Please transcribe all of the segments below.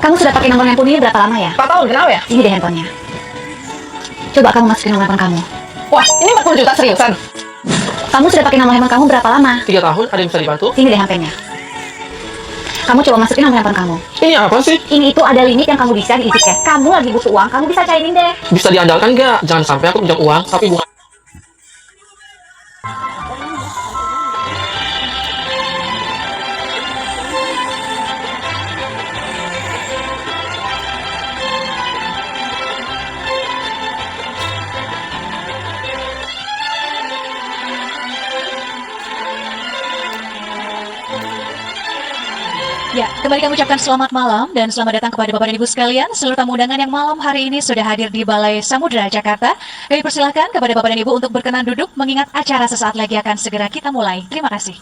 Kamu sudah pakai nomor handphone ini berapa lama ya? 4 tahun, kenapa ya? Ini deh handphonenya. Coba kamu masukin nomor handphone kamu. Wah, ini 40 juta seriusan. Kamu sudah pakai nomor handphone kamu berapa lama? 3 tahun, ada yang bisa dibantu? Ini deh HP-nya. Kamu coba masukin nomor handphone kamu. Ini apa sih? Ini itu ada limit yang kamu bisa di Easy Cash. Kamu lagi butuh uang, kamu bisa cairin deh. Bisa diandalkan nggak? Jangan sampai aku pinjam uang, tapi bunga. Ya, kembali kami ucapkan selamat malam dan selamat datang kepada Bapak dan Ibu sekalian. Seluruh tamu undangan yang malam hari ini sudah hadir di Balai Samudra, Jakarta. Kami persilahkan kepada Bapak dan Ibu untuk berkenan duduk mengingat acara sesaat lagi akan segera kita mulai. Terima kasih.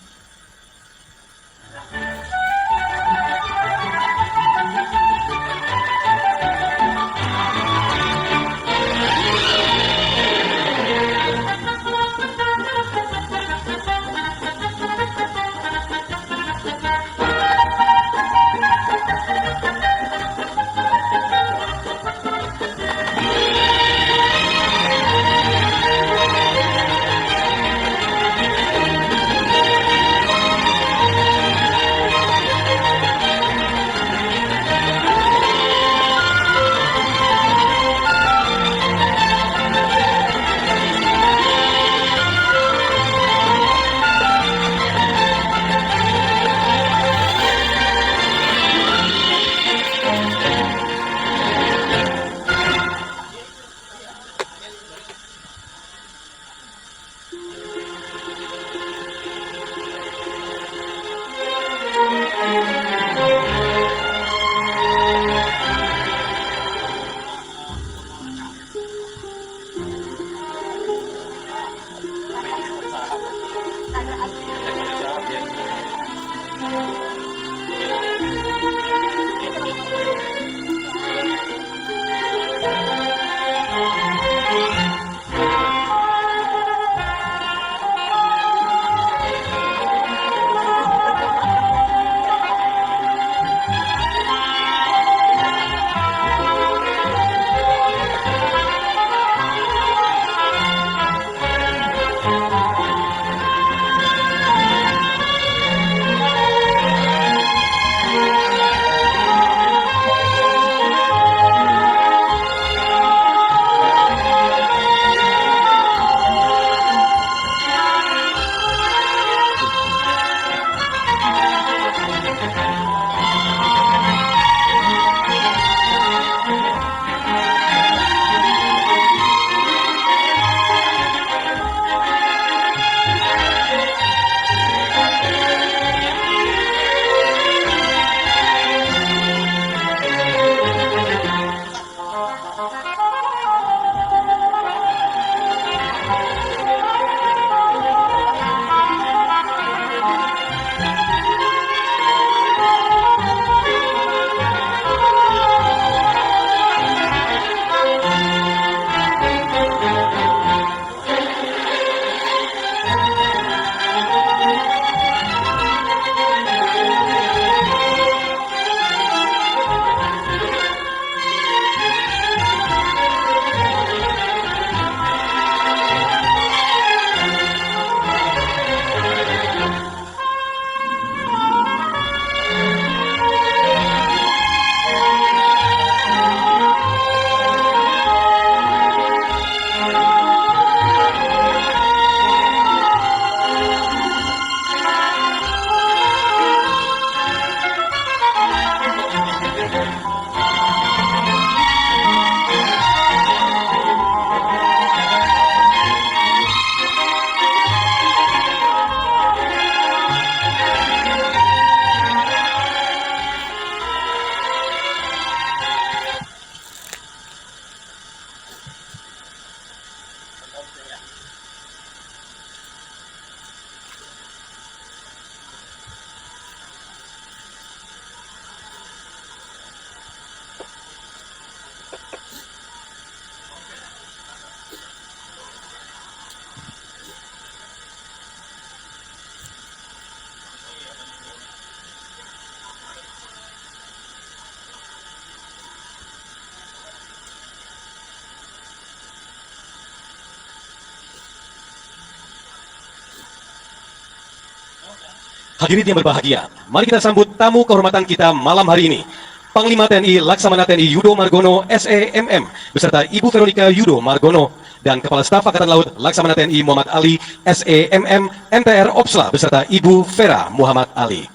Hadirin yang berbahagia, mari kita sambut tamu kehormatan kita malam hari ini. Panglima TNI Laksamana TNI Yudo Margono SEMM beserta Ibu Veronica Yudo Margono dan Kepala Staf Angkatan Laut Laksamana TNI Muhammad Ali SEMM MTR Opsla beserta Ibu Vera Muhammad Ali.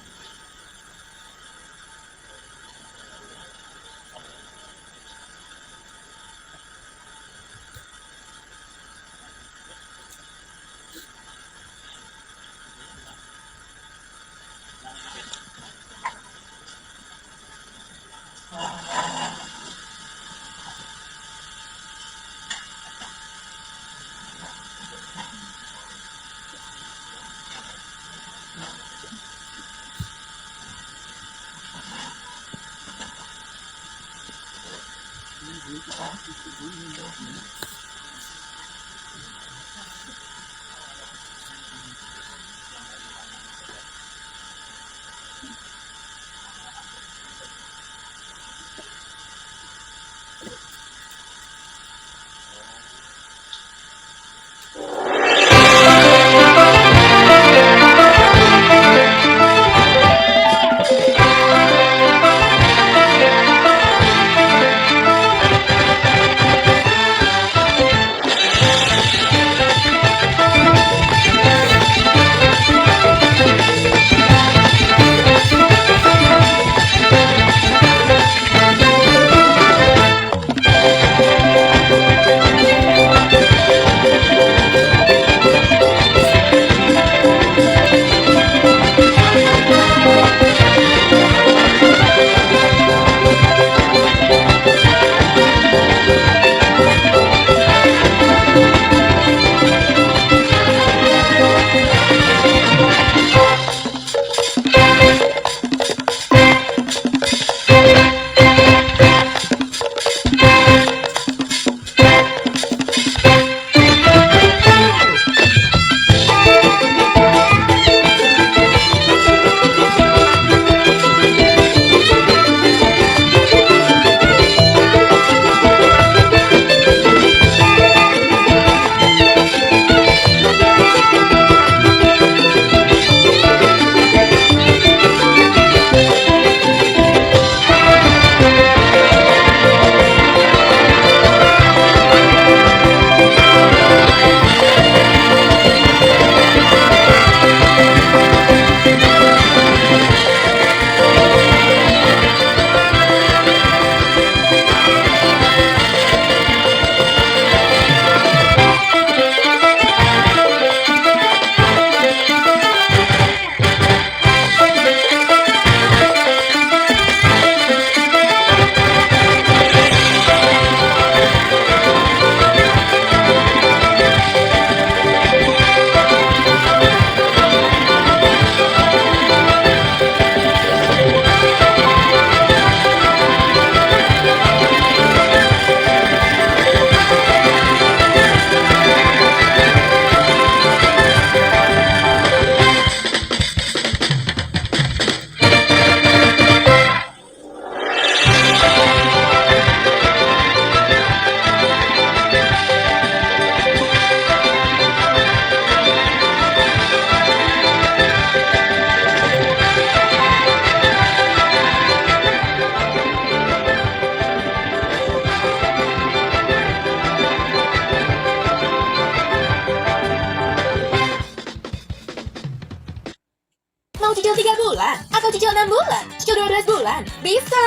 Mau cicil 3 bulan? Atau cicil 6 bulan? Cicil 12 bulan? Bisa!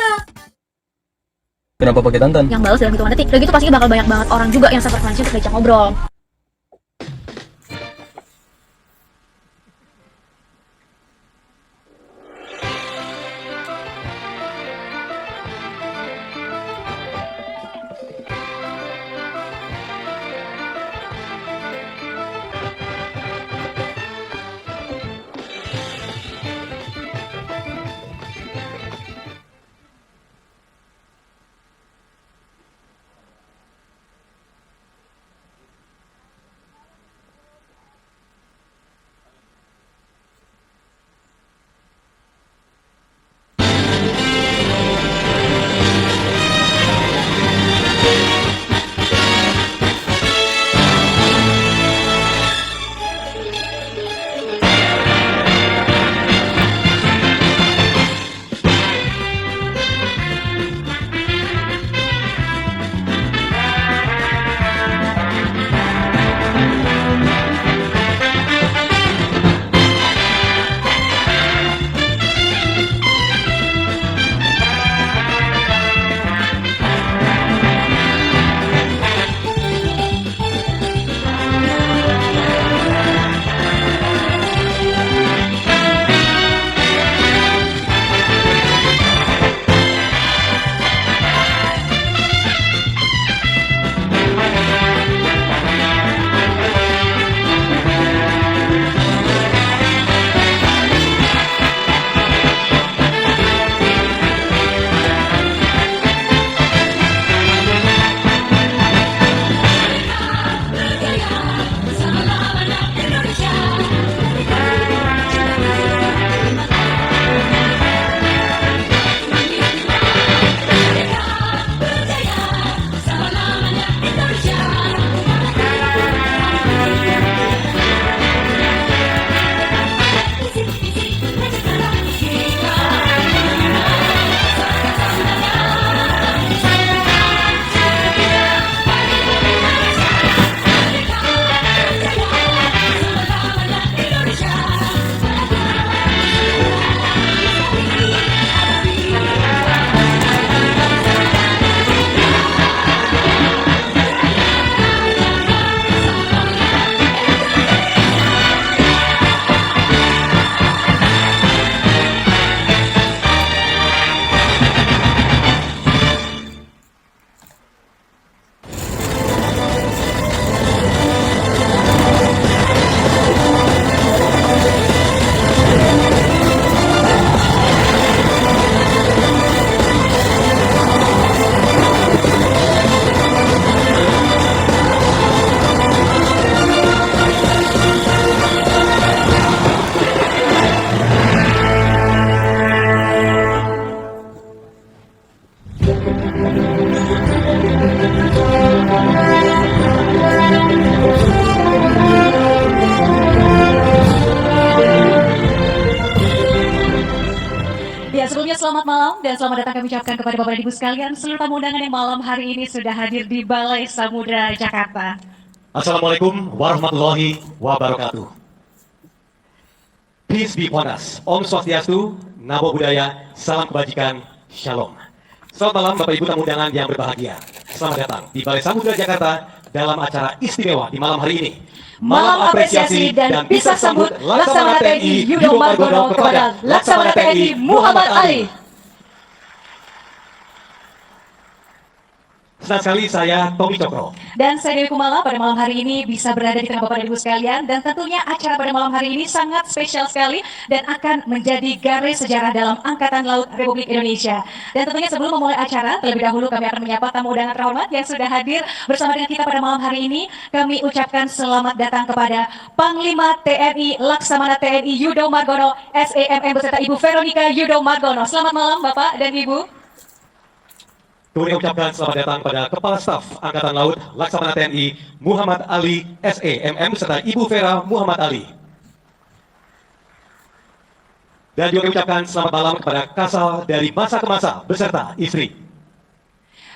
Kenapa pakai Tantan? Yang balas dalam hitungan detik. Udah gitu pastinya bakal banyak banget orang juga yang sefrekuensi untuk diajak ngobrol. malam dan selamat datang kami ucapkan kepada Bapak dan Ibu sekalian seluruh tamu undangan yang malam hari ini sudah hadir di Balai Samudra Jakarta. Assalamualaikum warahmatullahi wabarakatuh. Peace be upon us. Om Swastiastu, Namo Buddhaya, salam kebajikan, Shalom. Selamat malam Bapak Ibu tamu undangan yang berbahagia. Selamat datang di Balai Samudra Jakarta dalam acara istimewa di malam hari ini. Malam apresiasi dan pisah sambut Laksamana TNI Yudo Margono kepada Laksamana TNI Muhammad Ali. Senang sekali saya Tommy Cokro. Dan saya Dewi Kumala pada malam hari ini bisa berada di tengah Bapak dan Ibu sekalian. Dan tentunya acara pada malam hari ini sangat spesial sekali dan akan menjadi garis sejarah dalam Angkatan Laut Republik Indonesia. Dan tentunya sebelum memulai acara, terlebih dahulu kami akan menyapa tamu undangan terhormat yang sudah hadir bersama dengan kita pada malam hari ini. Kami ucapkan selamat datang kepada Panglima TNI Laksamana TNI Yudo Margono SEMM beserta Ibu Veronica Yudo Margono. Selamat malam Bapak dan Ibu. Kemudian ucapkan selamat datang kepada Kepala Staf Angkatan Laut Laksamana TNI Muhammad Ali SEMM serta Ibu Vera Muhammad Ali. Dan juga ucapkan selamat malam kepada Kasal dari masa ke masa beserta istri.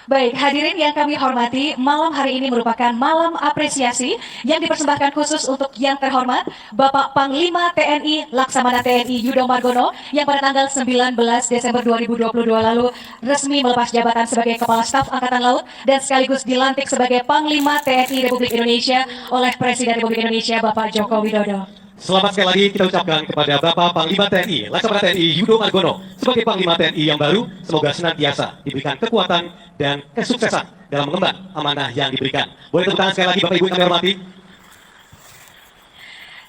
Baik, hadirin yang kami hormati, malam hari ini merupakan malam apresiasi yang dipersembahkan khusus untuk yang terhormat Bapak Panglima TNI Laksamana TNI Yudo Margono yang pada tanggal 19 Desember 2022 lalu resmi melepas jabatan sebagai Kepala Staf Angkatan Laut dan sekaligus dilantik sebagai Panglima TNI Republik Indonesia oleh Presiden Republik Indonesia Bapak Joko Widodo. Selamat sekali lagi kita ucapkan kepada Bapak Panglima TNI Laksamana TNI Yudo Margono sebagai Panglima TNI yang baru, semoga senantiasa diberikan kekuatan dan kesuksesan dalam mengemban amanah yang diberikan. Boleh tepuk tangan sekali lagi Bapak Ibu yang kami hormati.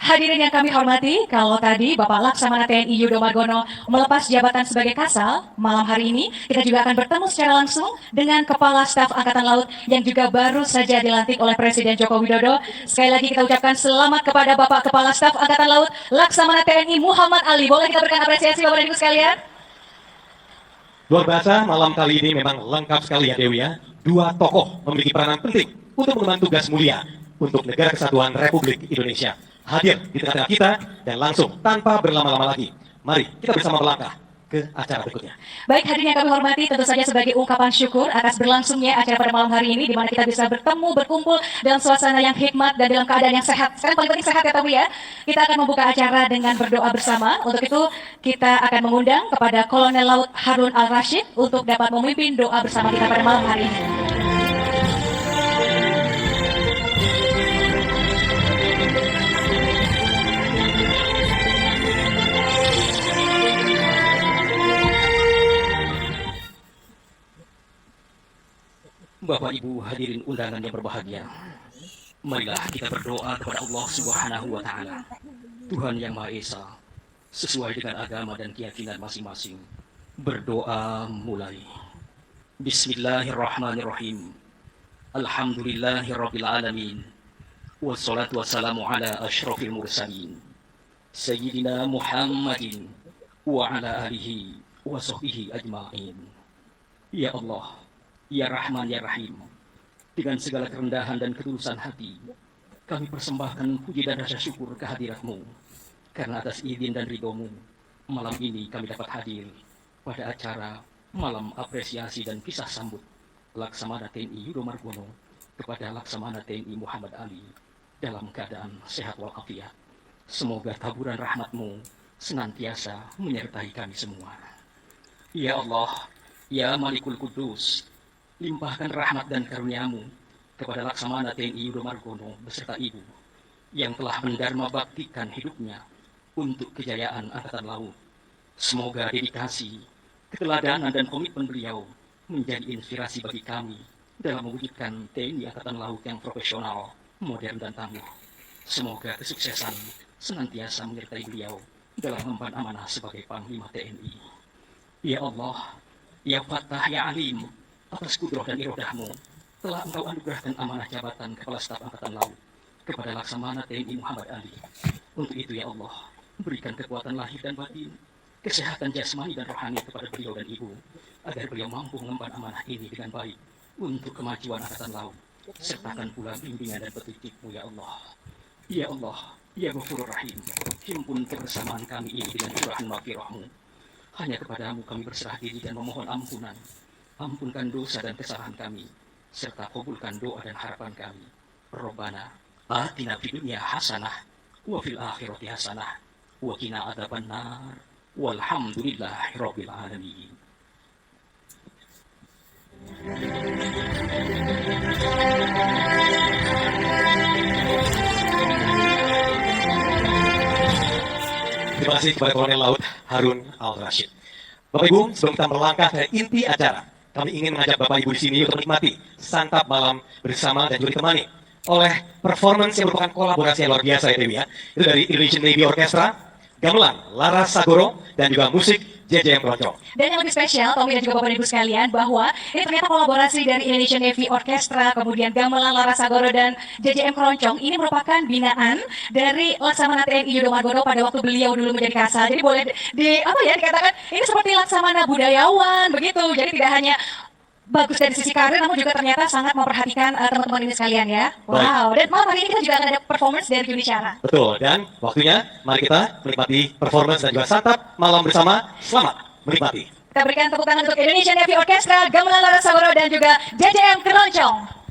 Hadirin yang kami hormati, kalau tadi Bapak Laksamana TNI Yudo Margono melepas jabatan sebagai Kasal, malam hari ini kita juga akan bertemu secara langsung dengan Kepala Staf Angkatan Laut yang juga baru saja dilantik oleh Presiden Joko Widodo. Sekali lagi kita ucapkan selamat kepada Bapak Kepala Staf Angkatan Laut Laksamana TNI Muhammad Ali. Boleh kita berikan apresiasi Bapak dan Ibu sekalian? Luar biasa, malam kali ini memang lengkap sekali ya Dewi ya. Dua tokoh memiliki peranan penting untuk mengemban tugas mulia untuk Negara Kesatuan Republik Indonesia. Hadir di tengah-tengah kita dan langsung tanpa berlama-lama lagi. Mari kita bersama melangkah ke acara berikutnya. Baik, hadirin yang kami hormati, tentu saja sebagai ungkapan syukur atas berlangsungnya acara pada malam hari ini di mana kita bisa bertemu, berkumpul dalam suasana yang hikmat dan dalam keadaan yang sehat. Sekarang paling penting sehat ya Tamu ya. Kita akan membuka acara dengan berdoa bersama. Untuk itu kita akan mengundang kepada Kolonel Laut Harun Al-Rashid untuk dapat memimpin doa bersama kita pada malam hari ini. Bapak Ibu hadirin undangan yang berbahagia, marilah kita berdoa kepada Allah Subhanahu wa Ta'ala, Tuhan yang Maha Esa, sesuai dengan agama dan keyakinan masing-masing. Berdoa mulai. Bismillahirrahmanirrahim. Alhamdulillahirabbil alamin. Wassalatu wassalamu ala asyrafil mursalin. Sayyidina Muhammadin wa ala alihi wa sahbihi ajma'in. Ya Allah, Ya Rahman, Ya Rahim, dengan segala kerendahan dan ketulusan hati, kami persembahkan puji dan rasa syukur kehadirat-Mu. Karena atas izin dan ridho-Mu, malam ini kami dapat hadir pada acara malam apresiasi dan pisah sambut Laksamana TNI Yudo Margono kepada Laksamana TNI Muhammad Ali dalam keadaan sehat walafiat. Semoga taburan rahmat-Mu senantiasa menyertai kami semua. Ya Allah, Ya Malikul Kudus, limpahkan rahmat dan karunia-Mu kepada Laksamana TNI Yudo Margono beserta Ibu yang telah mendharma baktikan hidupnya untuk kejayaan Angkatan Laut. Semoga dedikasi, keteladanan dan komitmen beliau menjadi inspirasi bagi kami dalam mewujudkan TNI Angkatan Laut yang profesional, modern dan tangguh. Semoga kesuksesan senantiasa menyertai beliau dalam mengemban amanah sebagai Panglima TNI. Ya Allah, Ya Fattah, Ya Alim, atas kudrah dan irodah-Mu telah Engkau anugerahkan amanah jabatan Kepala Staf Angkatan Laut kepada Laksamana TNI Muhammad Ali. Untuk itu ya Allah, berikan kekuatan lahir dan batin, kesehatan jasmani dan rohani kepada beliau dan Ibu, agar beliau mampu mengemban amanah ini dengan baik untuk kemajuan Angkatan Laut. Sertakan pula bimbingan dan petunjuk-Mu ya Allah. Ya Allah, Ya Ghafurur Rahim, himpun kebersamaan kami ini dengan curahan maghfirah-Mu. Hanya kepadamu kami berserah diri dan memohon ampunan. Ampunkan dosa dan kesalahan kami, serta kabulkan doa dan harapan kami. Rabbana, atina fid dunya hasanah, wa fil akhirati hasanah, wa qina adzabannar. Walhamdulillahi rabbil alamin. Terima kasih kepada Kolonel Laut Harun Al-Rashid. Bapak Ibu, sebelum kita melangkah ke inti acara, kami ingin mengajak Bapak Ibu di sini untuk menikmati santap malam bersama dan juga ditemani oleh performance yang merupakan kolaborasi yang luar biasa ya Dewi ya. Itu dari Indonesian Navy Orchestra, gamelan Laras Sagoro, dan juga musik JJM Keroncong. Dan yang lebih spesial, Tommy dan juga Bapak Ibu sekalian, bahwa ini ternyata kolaborasi dari Indonesian Navy Orchestra, kemudian Gamelan Laras Sagoro dan JJM Keroncong. Ini merupakan binaan dari Laksamana TNI Yudo Margono pada waktu beliau dulu menjadi Kasal. Jadi boleh dikatakan ini seperti Laksamana budayawan begitu. Jadi tidak hanya bagus dari sisi karir, namun juga ternyata sangat memperhatikan teman-teman ini sekalian ya. Wow, dan malam hari ini kita juga akan ada performance dari Yuni Syara. Betul, dan waktunya mari kita menikmati performance dan juga santap malam bersama. Selamat menikmati. Kita berikan tepuk tangan untuk Indonesian Navy Orchestra, Gamelan Laras Sagoro, dan juga JJM Keroncong.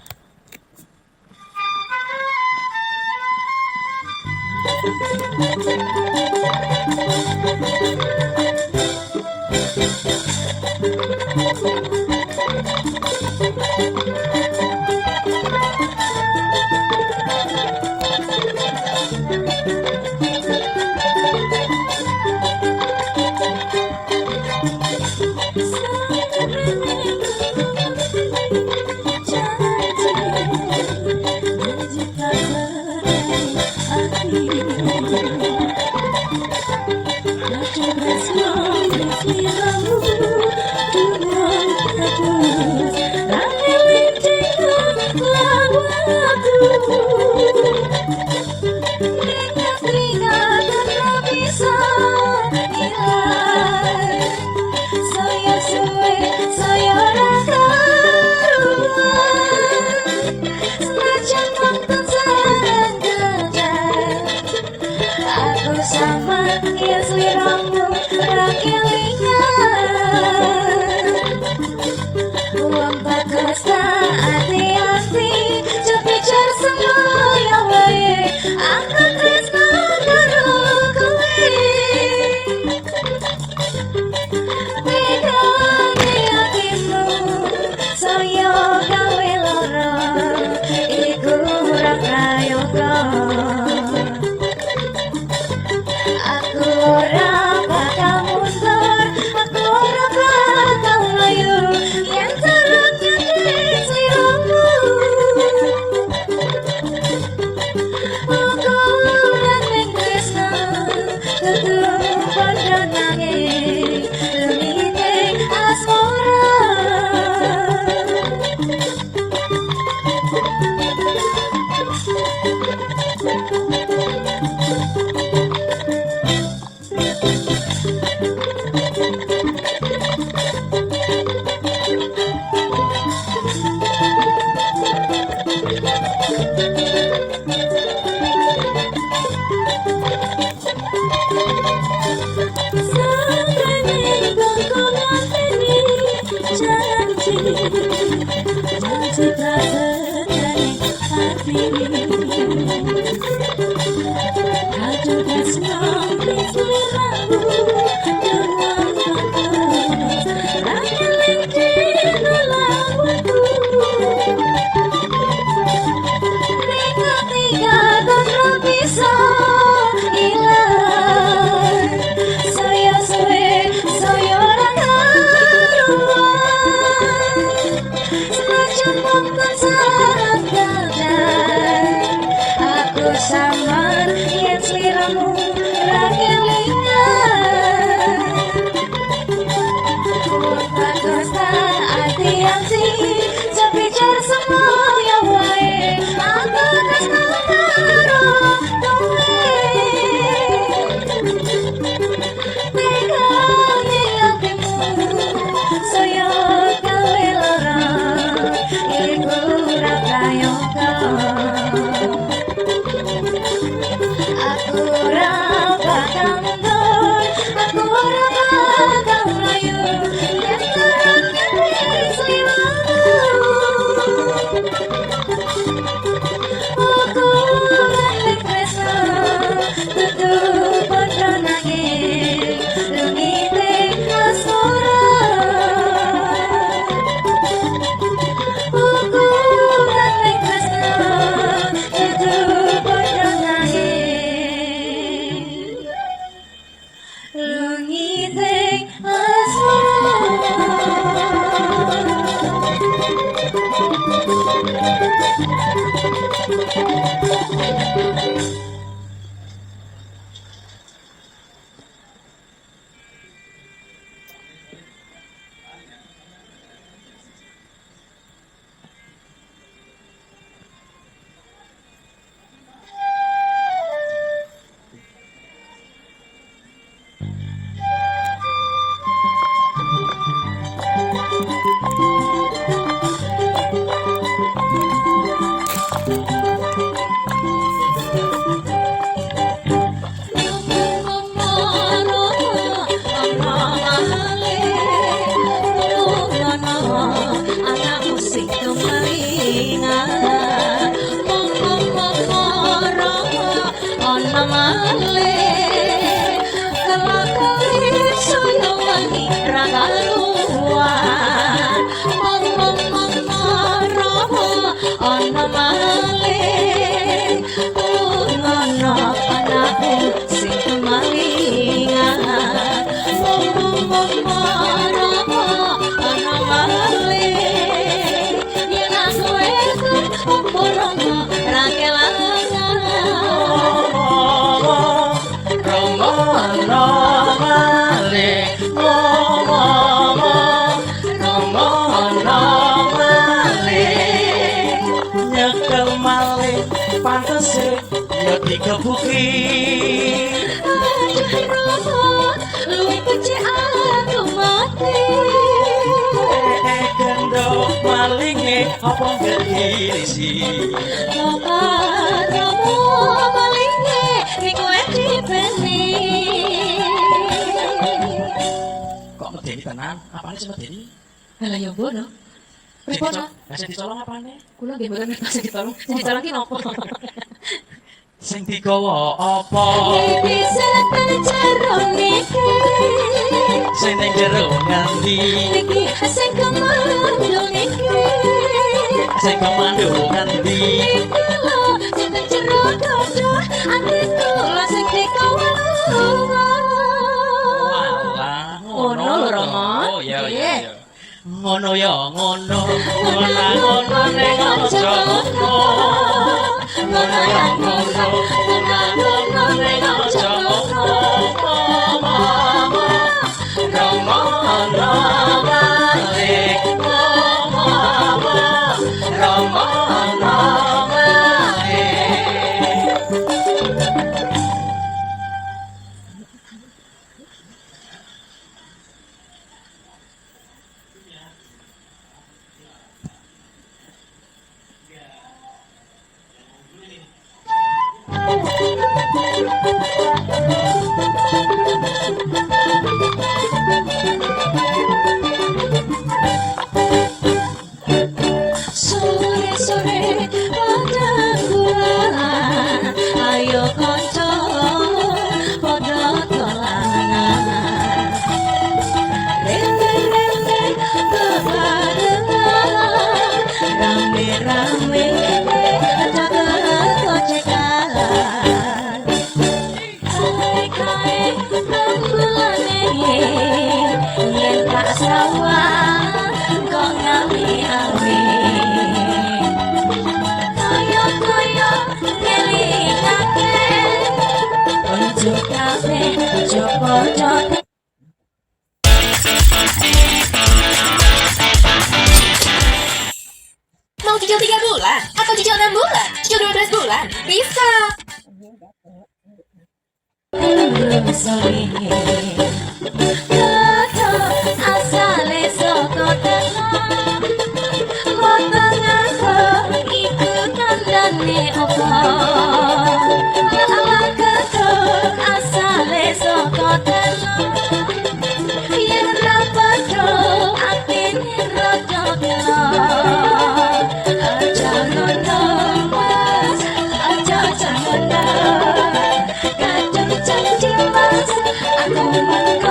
Aku ora bakal mundur, aku ora bakal ana malih kelakali soyo wangi ra karuan mama ana malih ngono anakku sing kemalingan mama ana malih yen aku itu opo-opo ra kelangan Romo ana malih Romo ana malih nyekel malih pantese ya dikebuki luwih benci aku mati gendong malinge apa ngerisi Bapak kamu malinge niku dipeni kok medeni tenan apane sing medeni Lah ya bono Pripun? sing dicolong apane Kula nggih mboten sing ditolong. Sing ditolong ki napa? sing digawa apa Bisa pacaran niki. sing ning jero nganti Niki sing kemandung niki. sing komando nganti Niki lho sing jero dodo atiku lho sing dikawan. walah Ngono lho, Rama. oh iya Iya. ngono ya ngono ngono ning aja ngono ngono ya ngono ngono ning aja ngono Rama ana malih Rama ana malih Sore-sore padang bulan ayo kanca padha dolanan rene-rene bebarengan rame-rame jaga gocekan kae bulan yen tak sawah kok ngami-ami kaya ngelingake unjuk kafe jopo-jopo Mau cicil 3 bulan? Atau cicil 6 bulan? Cicil 12 bulan? Bisa! sore kata asale saka tenan motong aku iku tandane apa ala kata asale saka tenan yen ra padha atine rada kena aja ngono mas aja ngono kadang janji mas aku mengko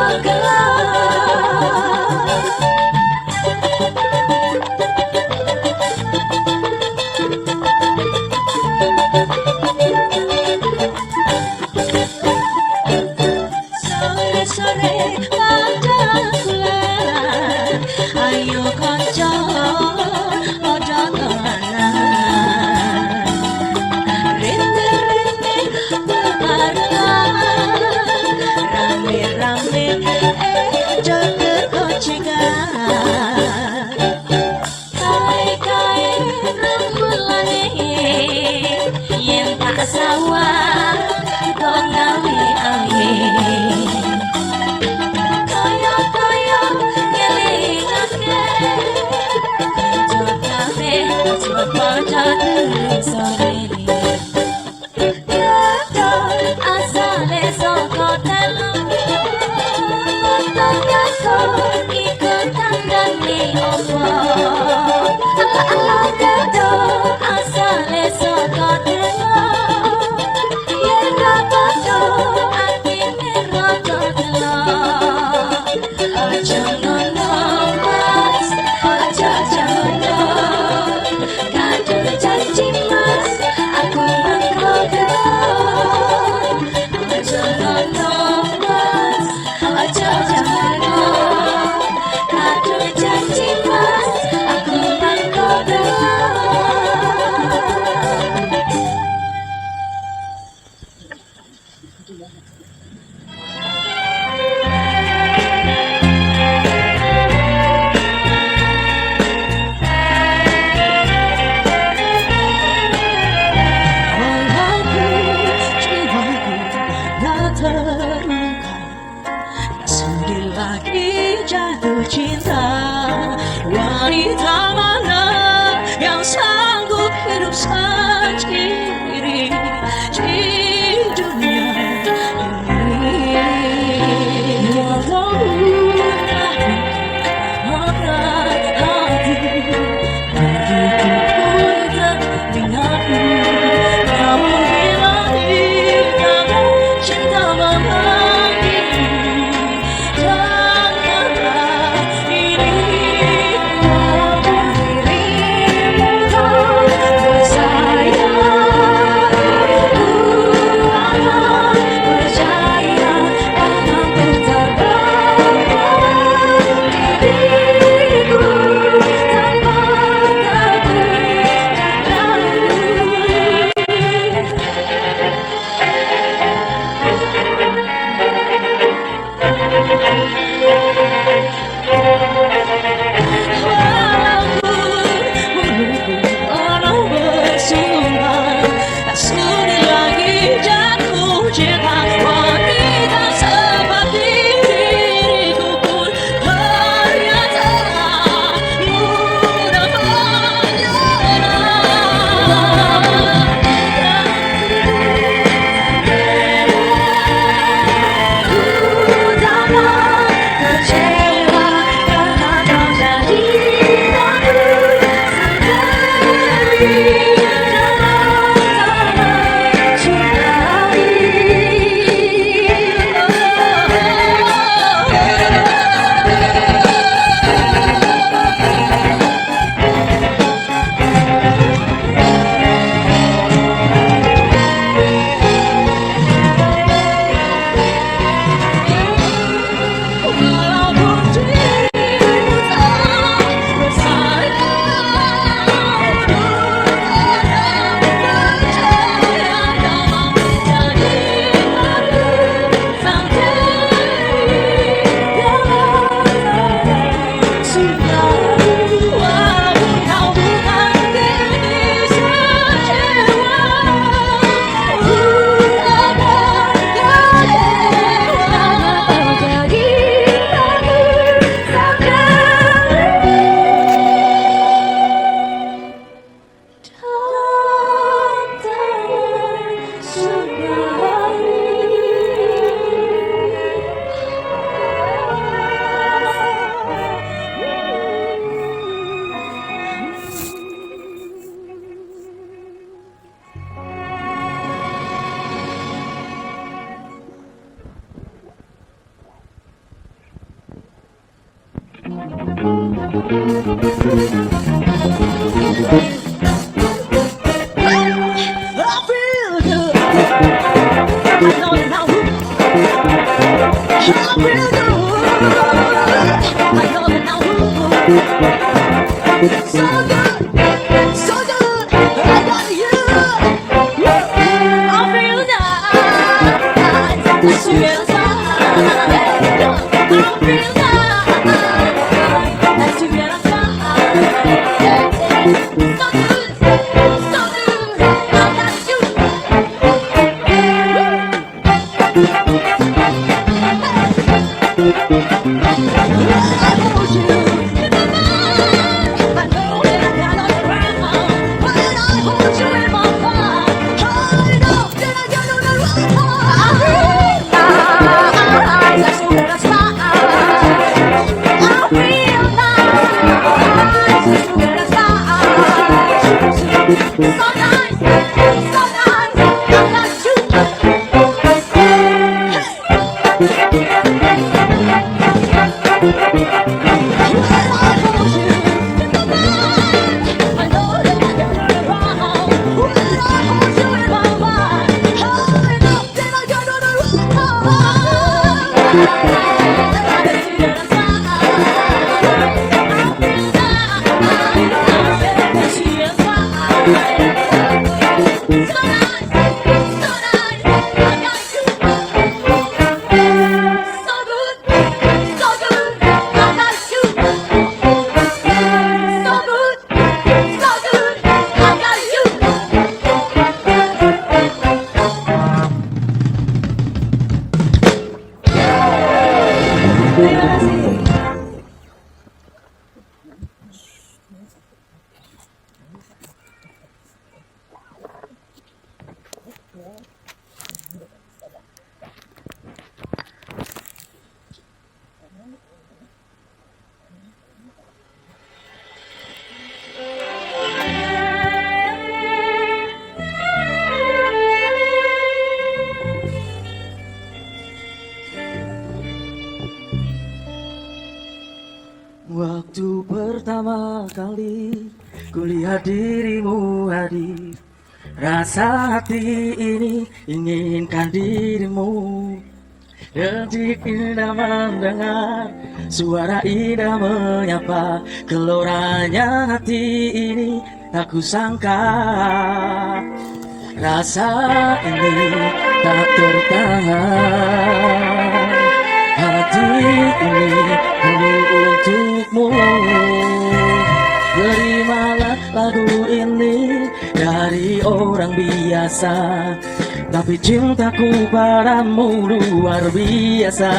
Sedih lagi jatuh cinta. Wanita mana yang sanggup hidup sendiri di dunia ini? Walau berat hati, begitu pun teringatmu. Namun bila ditanya cinta memanggilmu, janganlah ini. Walaupun dirimu tak bersayap, ku akan percaya akan terterbang diriku tanpa wanita seperti diriku pun ternyata mudah kecewa karena kau jadi aku sendiri dalam walaupun dirimu tak bersayap, percaya dalam menjadi aku sendiri dalam sinaru. Walaupun kau bukan gadis kecewa, ku akan kecewa jadi aku Aku Untuk pertama kali kulihat dirimu hadir, rasa hati ini inginkan dirimu. Detik indah mendengar suara indah menyapa, geloranya hati ini tak kusangka. Rasa ini tak tertahan, hati ini hanya untukmu. Terimalah lagu ini dari orang biasa, tapi cintaku padamu luar biasa.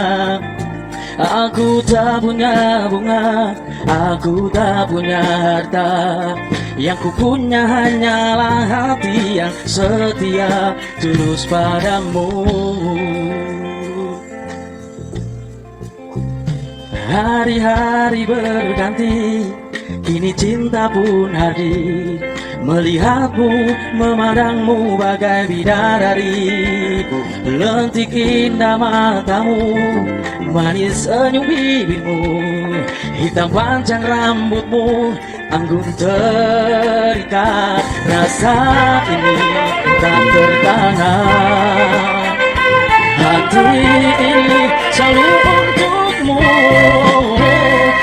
Aku tak punya bunga, aku tak punya harta, yang ku punya hanyalah hati yang setia, tulus padamu. Hari-hari berganti, kini cinta pun hadir. Melihatmu, memandangmu bagai bidadari. Lentik indah matamu, manis senyum bibirmu, hitam panjang rambutmu, anggun terikat. Rasa ini tak tertahan, hati ini selalu untukmu.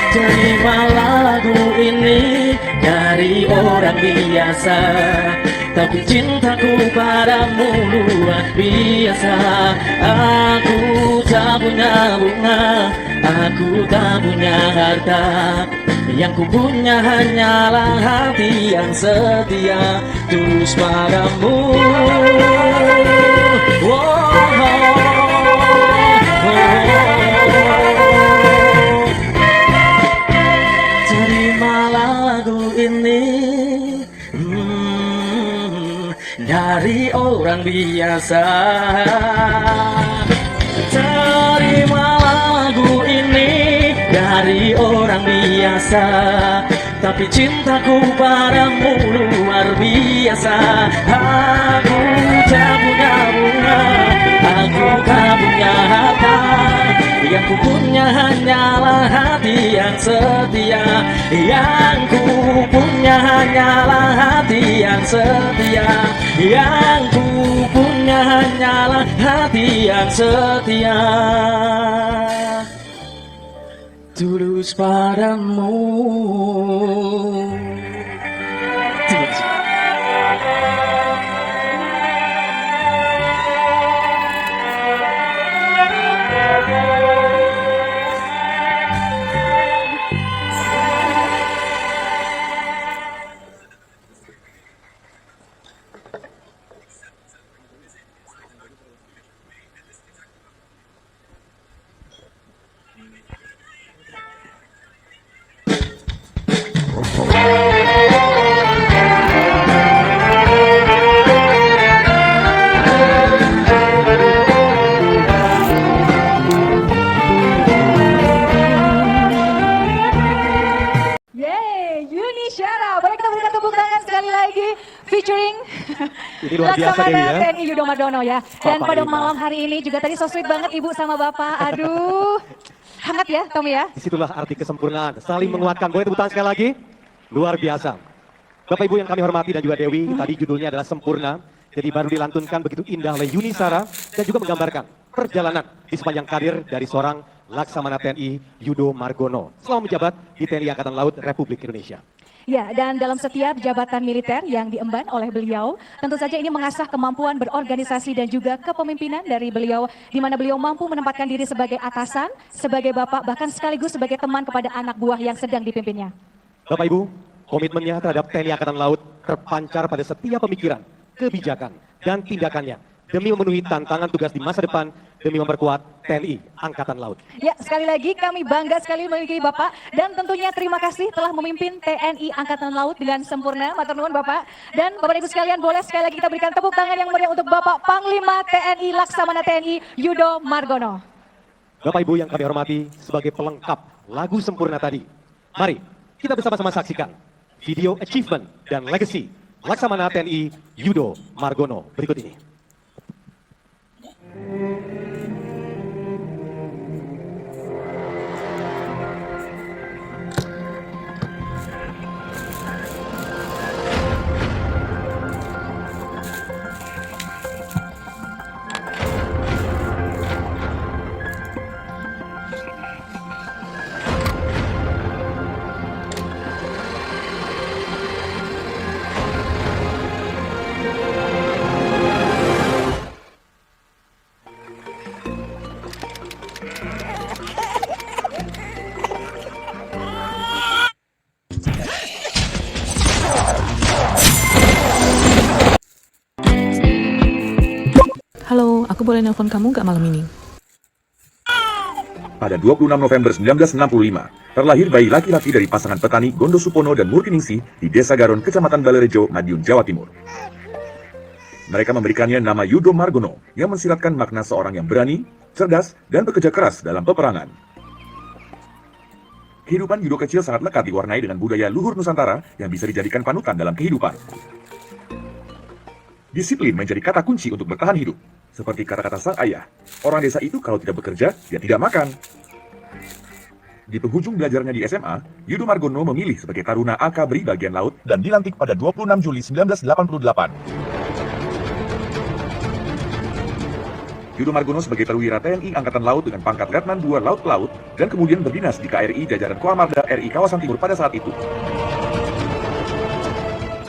Terimalah lagu ini dari orang biasa, tapi cintaku padamu luar biasa. Aku tak punya bunga, aku tak punya harta, yang ku punya hanyalah hati yang setia, tulus padamu. Terimalah lagu ini dari orang biasa. Terimalah lagu ini dari orang biasa, tapi cintaku padamu luar biasa. Aku tak punya bunga, aku tak punya harta, yang ku punya hanyalah hati yang setia, yang ku punya hanyalah hati yang setia, yang ku punya hanyalah hati yang setia, tulus padamu. Yeay, Yuni Syara. Boleh kita berikan tepuk tangan sekali lagi featuring Ini luar biasa Dewi ya. TNI Yudo Margono ya. Dan Bapak pada Ina. malam hari ini juga tadi so sweet banget Ibu sama Bapak. Aduh, hangat ya Tommy ya. Disitulah arti kesempurnaan, saling menguatkan. Boleh tepuk tangan sekali lagi? Luar biasa. Bapak Ibu yang kami hormati dan juga Dewi, tadi judulnya adalah Sempurna. Jadi baru dilantunkan begitu indah oleh Yuni Syara dan juga menggambarkan perjalanan di sepanjang karir dari seorang Laksamana TNI Yudo Margono selama menjabat di TNI Angkatan Laut Republik Indonesia. Ya, dan dalam setiap jabatan militer yang diemban oleh beliau, tentu saja ini mengasah kemampuan berorganisasi dan juga kepemimpinan dari beliau, di mana beliau mampu menempatkan diri sebagai atasan, sebagai bapak, bahkan sekaligus sebagai teman kepada anak buah yang sedang dipimpinnya. Bapak Ibu, komitmennya terhadap TNI Angkatan Laut terpancar pada setiap pemikiran, kebijakan, dan tindakannya demi memenuhi tantangan tugas di masa depan, demi memperkuat TNI Angkatan Laut. Ya, sekali lagi kami bangga sekali memiliki Bapak, dan tentunya terima kasih telah memimpin TNI Angkatan Laut dengan sempurna. Matur nuwun Bapak. Dan Bapak Ibu sekalian, boleh sekali lagi kita berikan tepuk tangan yang meriah untuk Bapak Panglima TNI Laksamana TNI Yudo Margono. Bapak Ibu yang kami hormati, sebagai pelengkap lagu Sempurna tadi, mari kita bersama-sama saksikan video achievement dan legacy Laksamana TNI Yudo Margono berikut ini. Halo, aku boleh nelpon kamu nggak malam ini? Pada 26 November 1965, terlahir bayi laki-laki dari pasangan petani Gondo Supono dan Murkiningsih di Desa Garon, Kecamatan Balerejo, Madiun, Jawa Timur. Mereka memberikannya nama Yudo Margono yang mensiratkan makna seorang yang berani, cerdas, dan bekerja keras dalam peperangan. Kehidupan Yudo kecil sangat lekat diwarnai dengan budaya luhur Nusantara yang bisa dijadikan panutan dalam kehidupan. Disiplin menjadi kata kunci untuk bertahan hidup. Seperti kata-kata sang ayah, orang desa itu kalau tidak bekerja, dia tidak makan. Di penghujung belajarnya di SMA, Yudo Margono memilih sebagai Taruna Akabri bagian laut dan dilantik pada 26 Juli 1988. Yudo Margono sebagai perwira TNI Angkatan Laut dengan pangkat Letnan II Laut ke Laut dan kemudian berdinas di KRI jajaran Koamarda RI Kawasan Timur pada saat itu.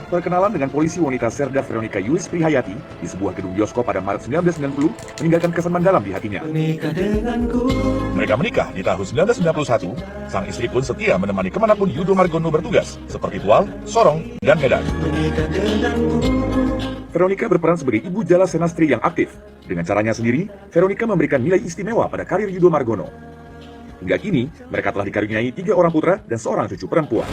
Perkenalan dengan polisi wanita Serda Veronica Yulis Prihayati di sebuah gedung bioskop pada Maret 1990 meninggalkan kesan mendalam di hatinya. Mereka menikah di tahun 1991. Sang istri pun setia menemani kemanapun Yudo Margono bertugas, seperti Tual, Sorong, dan Medan. Veronica berperan sebagai ibu jala senastri yang aktif. Dengan caranya sendiri, Veronica memberikan nilai istimewa pada karir Yudo Margono. Hingga kini, mereka telah dikaruniai 3 orang putra dan seorang cucu perempuan.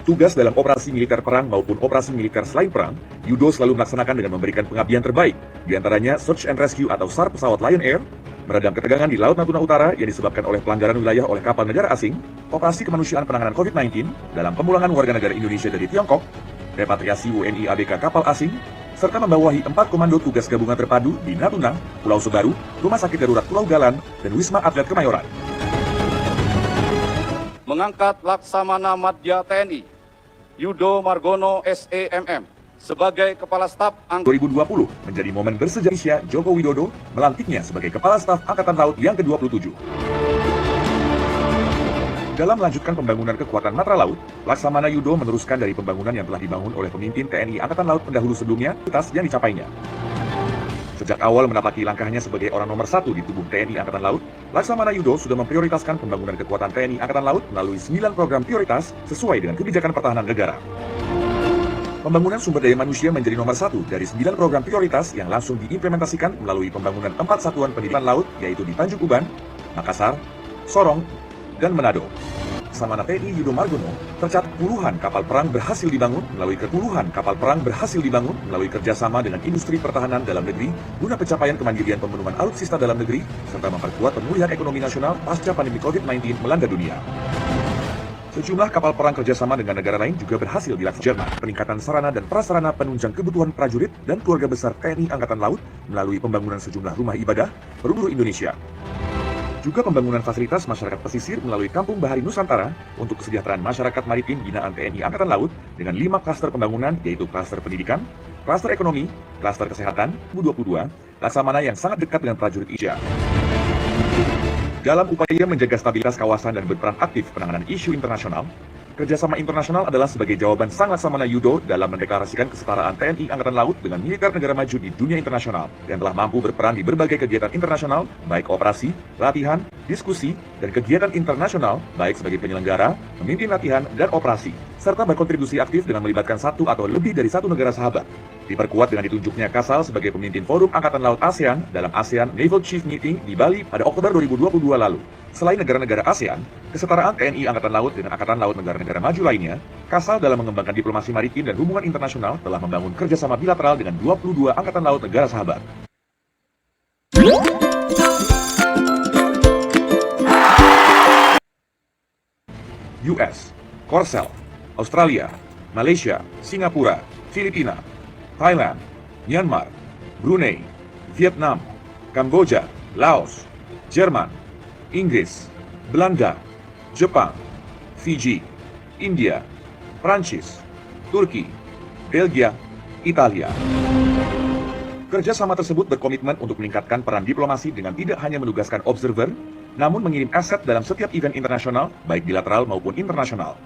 Tugas dalam operasi militer perang maupun operasi militer selain perang, Yudo selalu melaksanakan dengan memberikan pengabdian terbaik, diantaranya Search and Rescue atau SAR pesawat Lion Air, meredam ketegangan di Laut Natuna Utara yang disebabkan oleh pelanggaran wilayah oleh kapal negara asing, operasi kemanusiaan penanganan COVID-19 dalam pemulangan warga negara Indonesia dari Tiongkok, repatriasi WNI ABK kapal asing, serta membawahi 4 komando tugas gabungan terpadu di Natuna, Pulau Sebaru, Rumah Sakit Darurat Pulau Galan, dan Wisma Atlet Kemayoran. Mengangkat Laksamana Madya TNI Yudo Margono SEMM sebagai Kepala Staf Angkatan 2020 menjadi momen bersejarah Joko Widodo melantiknya sebagai Kepala Staf Angkatan Laut yang ke-27. Dalam melanjutkan pembangunan kekuatan matra laut, Laksamana Yudo meneruskan dari pembangunan yang telah dibangun oleh pemimpin TNI Angkatan Laut pendahulu sebelumnya, atas yang dicapainya. Sejak awal menapaki langkahnya sebagai orang nomor 1 di tubuh TNI Angkatan Laut, Laksamana Yudo sudah memprioritaskan pembangunan kekuatan TNI Angkatan Laut melalui 9 program prioritas sesuai dengan kebijakan pertahanan negara. Pembangunan sumber daya manusia menjadi nomor 1 dari 9 program prioritas yang langsung diimplementasikan melalui pembangunan 4 satuan pendidikan laut, yaitu di Tanjung Uban, Makassar, Sorong, dan Manado. Laksamana TNI Yudo Margono tercatat puluhan kapal perang berhasil dibangun melalui kerjasama dengan industri pertahanan dalam negeri guna pencapaian kemandirian pemenuhan alutsista dalam negeri serta memperkuat pemulihan ekonomi nasional pasca pandemi COVID-19 melanda dunia. Sejumlah kapal perang kerjasama dengan negara lain juga berhasil dilakukan Jerman. Peningkatan sarana dan prasarana penunjang kebutuhan prajurit dan keluarga besar TNI Angkatan Laut melalui pembangunan sejumlah rumah ibadah penghulu Indonesia. Juga pembangunan fasilitas masyarakat pesisir melalui Kampung Bahari Nusantara untuk kesejahteraan masyarakat maritim binaan TNI Angkatan Laut dengan 5 klaster pembangunan yaitu klaster pendidikan, klaster ekonomi, klaster kesehatan, U22, Laksamana yang sangat dekat dengan prajurit IJA. Dalam upaya menjaga stabilitas kawasan dan berperan aktif penanganan isu internasional, kerjasama internasional adalah sebagai jawaban sang Laksamana Yudo dalam mendeklarasikan kesetaraan TNI Angkatan Laut dengan militer negara maju di dunia internasional dan telah mampu berperan di berbagai kegiatan internasional, baik operasi, latihan, diskusi, dan kegiatan internasional, baik sebagai penyelenggara, pemimpin latihan, dan operasi, serta berkontribusi aktif dengan melibatkan 1 atau lebih dari 1 negara sahabat. Diperkuat dengan ditunjuknya Kasal sebagai pemimpin Forum Angkatan Laut ASEAN dalam ASEAN Naval Chief Meeting di Bali pada Oktober 2022 lalu. Selain negara-negara ASEAN, kesetaraan TNI Angkatan Laut dengan Angkatan Laut negara-negara maju lainnya, Kasal dalam mengembangkan diplomasi maritim dan hubungan internasional telah membangun kerjasama bilateral dengan 22 Angkatan Laut negara sahabat. US, Korsel, Australia, Malaysia, Singapura, Filipina, Thailand, Myanmar, Brunei, Vietnam, Kamboja, Laos, Jerman, Inggris, Belanda, Jepang, Fiji, India, Prancis, Turki, Belgia, Italia. Kerjasama tersebut berkomitmen untuk meningkatkan peran diplomasi dengan tidak hanya menugaskan observer, namun mengirim aset dalam setiap event internasional, baik bilateral maupun internasional.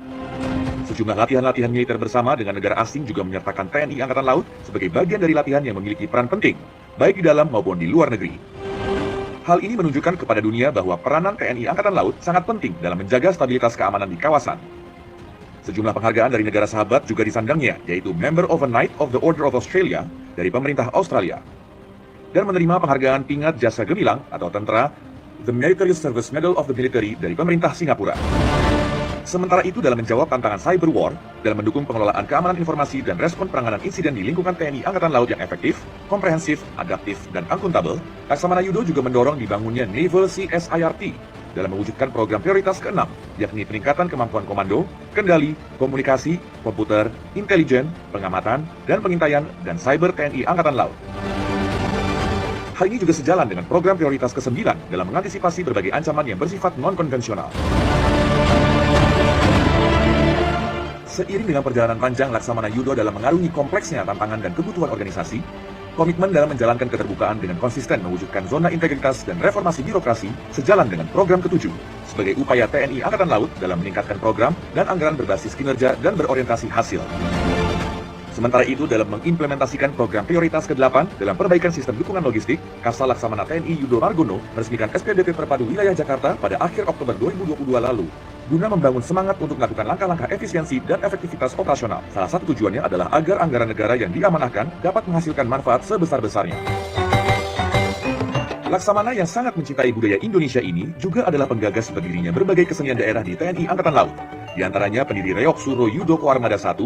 Sejumlah latihan-latihan militer bersama dengan negara asing juga menyertakan TNI Angkatan Laut sebagai bagian dari latihan yang memiliki peran penting, baik di dalam maupun di luar negeri. Hal ini menunjukkan kepada dunia bahwa peranan TNI Angkatan Laut sangat penting dalam menjaga stabilitas keamanan di kawasan. Sejumlah penghargaan dari negara sahabat juga disandangnya, yaitu Member of a Knight of the Order of Australia dari pemerintah Australia, dan menerima penghargaan Pingat Jasa Gemilang atau Tentara The Military Service Medal of the Military dari pemerintah Singapura. Sementara itu, dalam menjawab tantangan cyber war, dalam mendukung pengelolaan keamanan informasi dan respon penanganan insiden di lingkungan TNI Angkatan Laut yang efektif, komprehensif, adaptif, dan akuntabel, Laksamana Yudo juga mendorong dibangunnya Naval CSIRT dalam mewujudkan program prioritas ke-6, yakni peningkatan kemampuan komando, kendali, komunikasi, komputer, intelijen, pengamatan, dan pengintaian, dan cyber TNI Angkatan Laut. Hal ini juga sejalan dengan program prioritas ke-9 dalam mengantisipasi berbagai ancaman yang bersifat non-konvensional. Seiring dengan perjalanan panjang Laksamana Yudo dalam mengarungi kompleksnya tantangan dan kebutuhan organisasi, komitmen dalam menjalankan keterbukaan dengan konsisten mewujudkan zona integritas dan reformasi birokrasi sejalan dengan program ke-7 sebagai upaya TNI Angkatan Laut dalam meningkatkan program dan anggaran berbasis kinerja dan berorientasi hasil. Sementara itu, dalam mengimplementasikan program prioritas ke-8 dalam perbaikan sistem dukungan logistik, Kasal Laksamana TNI Yudo Margono meresmikan SPDP Terpadu Wilayah Jakarta pada akhir Oktober 2022 lalu, guna membangun semangat untuk melakukan langkah-langkah efisiensi dan efektivitas operasional. Salah satu tujuannya adalah agar anggaran negara yang diamanahkan dapat menghasilkan manfaat sebesar-besarnya. Laksamana yang sangat mencintai budaya Indonesia ini juga adalah penggagas berdirinya berbagai kesenian daerah di TNI Angkatan Laut, di antaranya pendiri Reok Suro Yudo Koarmada 1,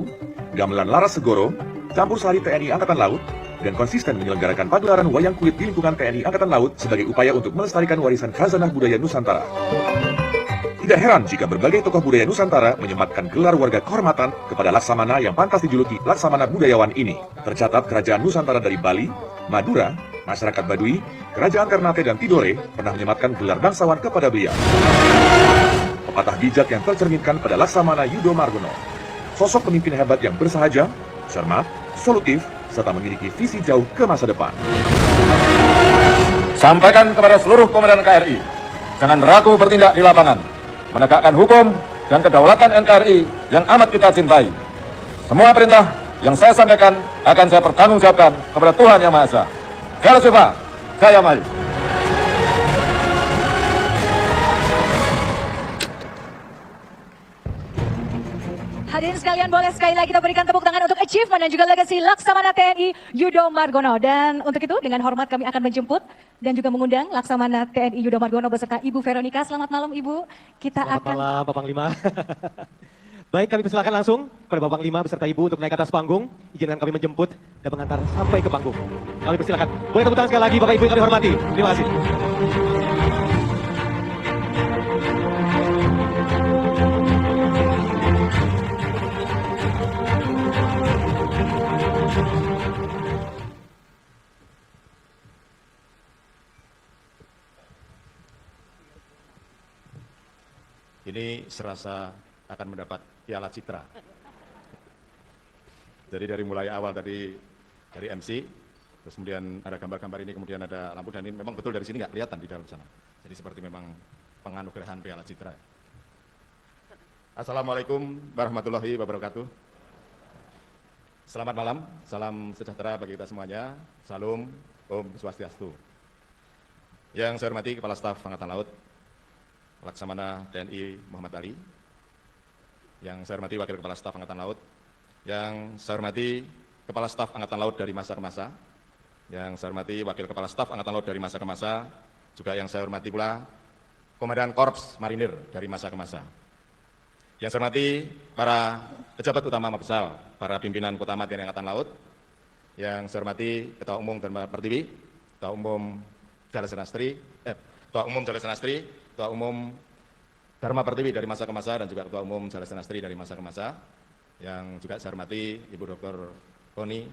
Gamelan Laras Segoro, Campur Sari TNI Angkatan Laut, dan konsisten menyelenggarakan pagelaran wayang kulit di lingkungan TNI Angkatan Laut sebagai upaya untuk melestarikan warisan khazanah budaya Nusantara. Tidak heran jika berbagai tokoh budaya Nusantara menyematkan gelar warga kehormatan kepada Laksamana yang pantas dijuluki Laksamana Budayawan ini. Tercatat kerajaan Nusantara dari Bali, Madura, masyarakat Baduy, kerajaan Ternate dan Tidore pernah menyematkan gelar bangsawan kepada beliau. Pepatah bijak yang tercerminkan pada Laksamana Yudo Margono. Sosok pemimpin hebat yang bersahaja, cermat, solutif, serta memiliki visi jauh ke masa depan. Sampaikan kepada seluruh komandan KRI, jangan ragu bertindak di lapangan, menegakkan hukum dan kedaulatan NKRI yang amat kita cintai. Semua perintah yang saya sampaikan akan saya pertanggungjawabkan kepada Tuhan Yang Maha Esa. Jaya Siva, Jaya Maju. Hadirin sekalian, boleh sekali lagi kita berikan tepuk tangan untuk achievement dan juga legacy Laksamana TNI Yudo Margono. Dan untuk itu dengan hormat kami akan menjemput dan juga mengundang Laksamana TNI Yudo Margono beserta Ibu Veronica. Selamat malam Ibu. Selamat malam Bapak Panglima. Baik, kami persilakan langsung kepada Bapak Panglima beserta Ibu untuk naik ke atas panggung. Izinkan kami menjemput dan mengantar sampai ke panggung. Kami persilakan. Boleh tepuk tangan sekali lagi Bapak Ibu yang kami hormati. Terima kasih. Ini serasa akan mendapat piala citra. Jadi dari mulai awal tadi dari MC, terus kemudian ada gambar-gambar ini, kemudian ada lampu, dan ini memang betul dari sini nggak kelihatan di dalam sana. Jadi seperti memang penganugerahan piala citra. Assalamualaikum warahmatullahi wabarakatuh. Selamat malam, salam sejahtera bagi kita semuanya. Salam, Om Swastiastu. Yang saya hormati Kepala Staf Angkatan Laut, Laksamana TNI Muhammad Ali, yang saya hormati Wakil Kepala Staf Angkatan Laut, yang saya hormati Kepala Staf Angkatan Laut dari masa ke masa, yang saya hormati Wakil Kepala Staf Angkatan Laut dari masa ke masa, juga yang saya hormati pula Komandan Korps Marinir dari masa ke masa. Yang saya hormati para pejabat utama Mabesal, para pimpinan utama TNI Angkatan Laut, yang saya hormati Ketua Umum Dharma Pertiwi, Ketua Umum Jala Senastri, Ketua Umum Dharma Pertiwi dari masa ke masa, dan juga Ketua Umum Jala Senastri dari masa ke masa. Yang juga saya hormati Ibu Dr. Koni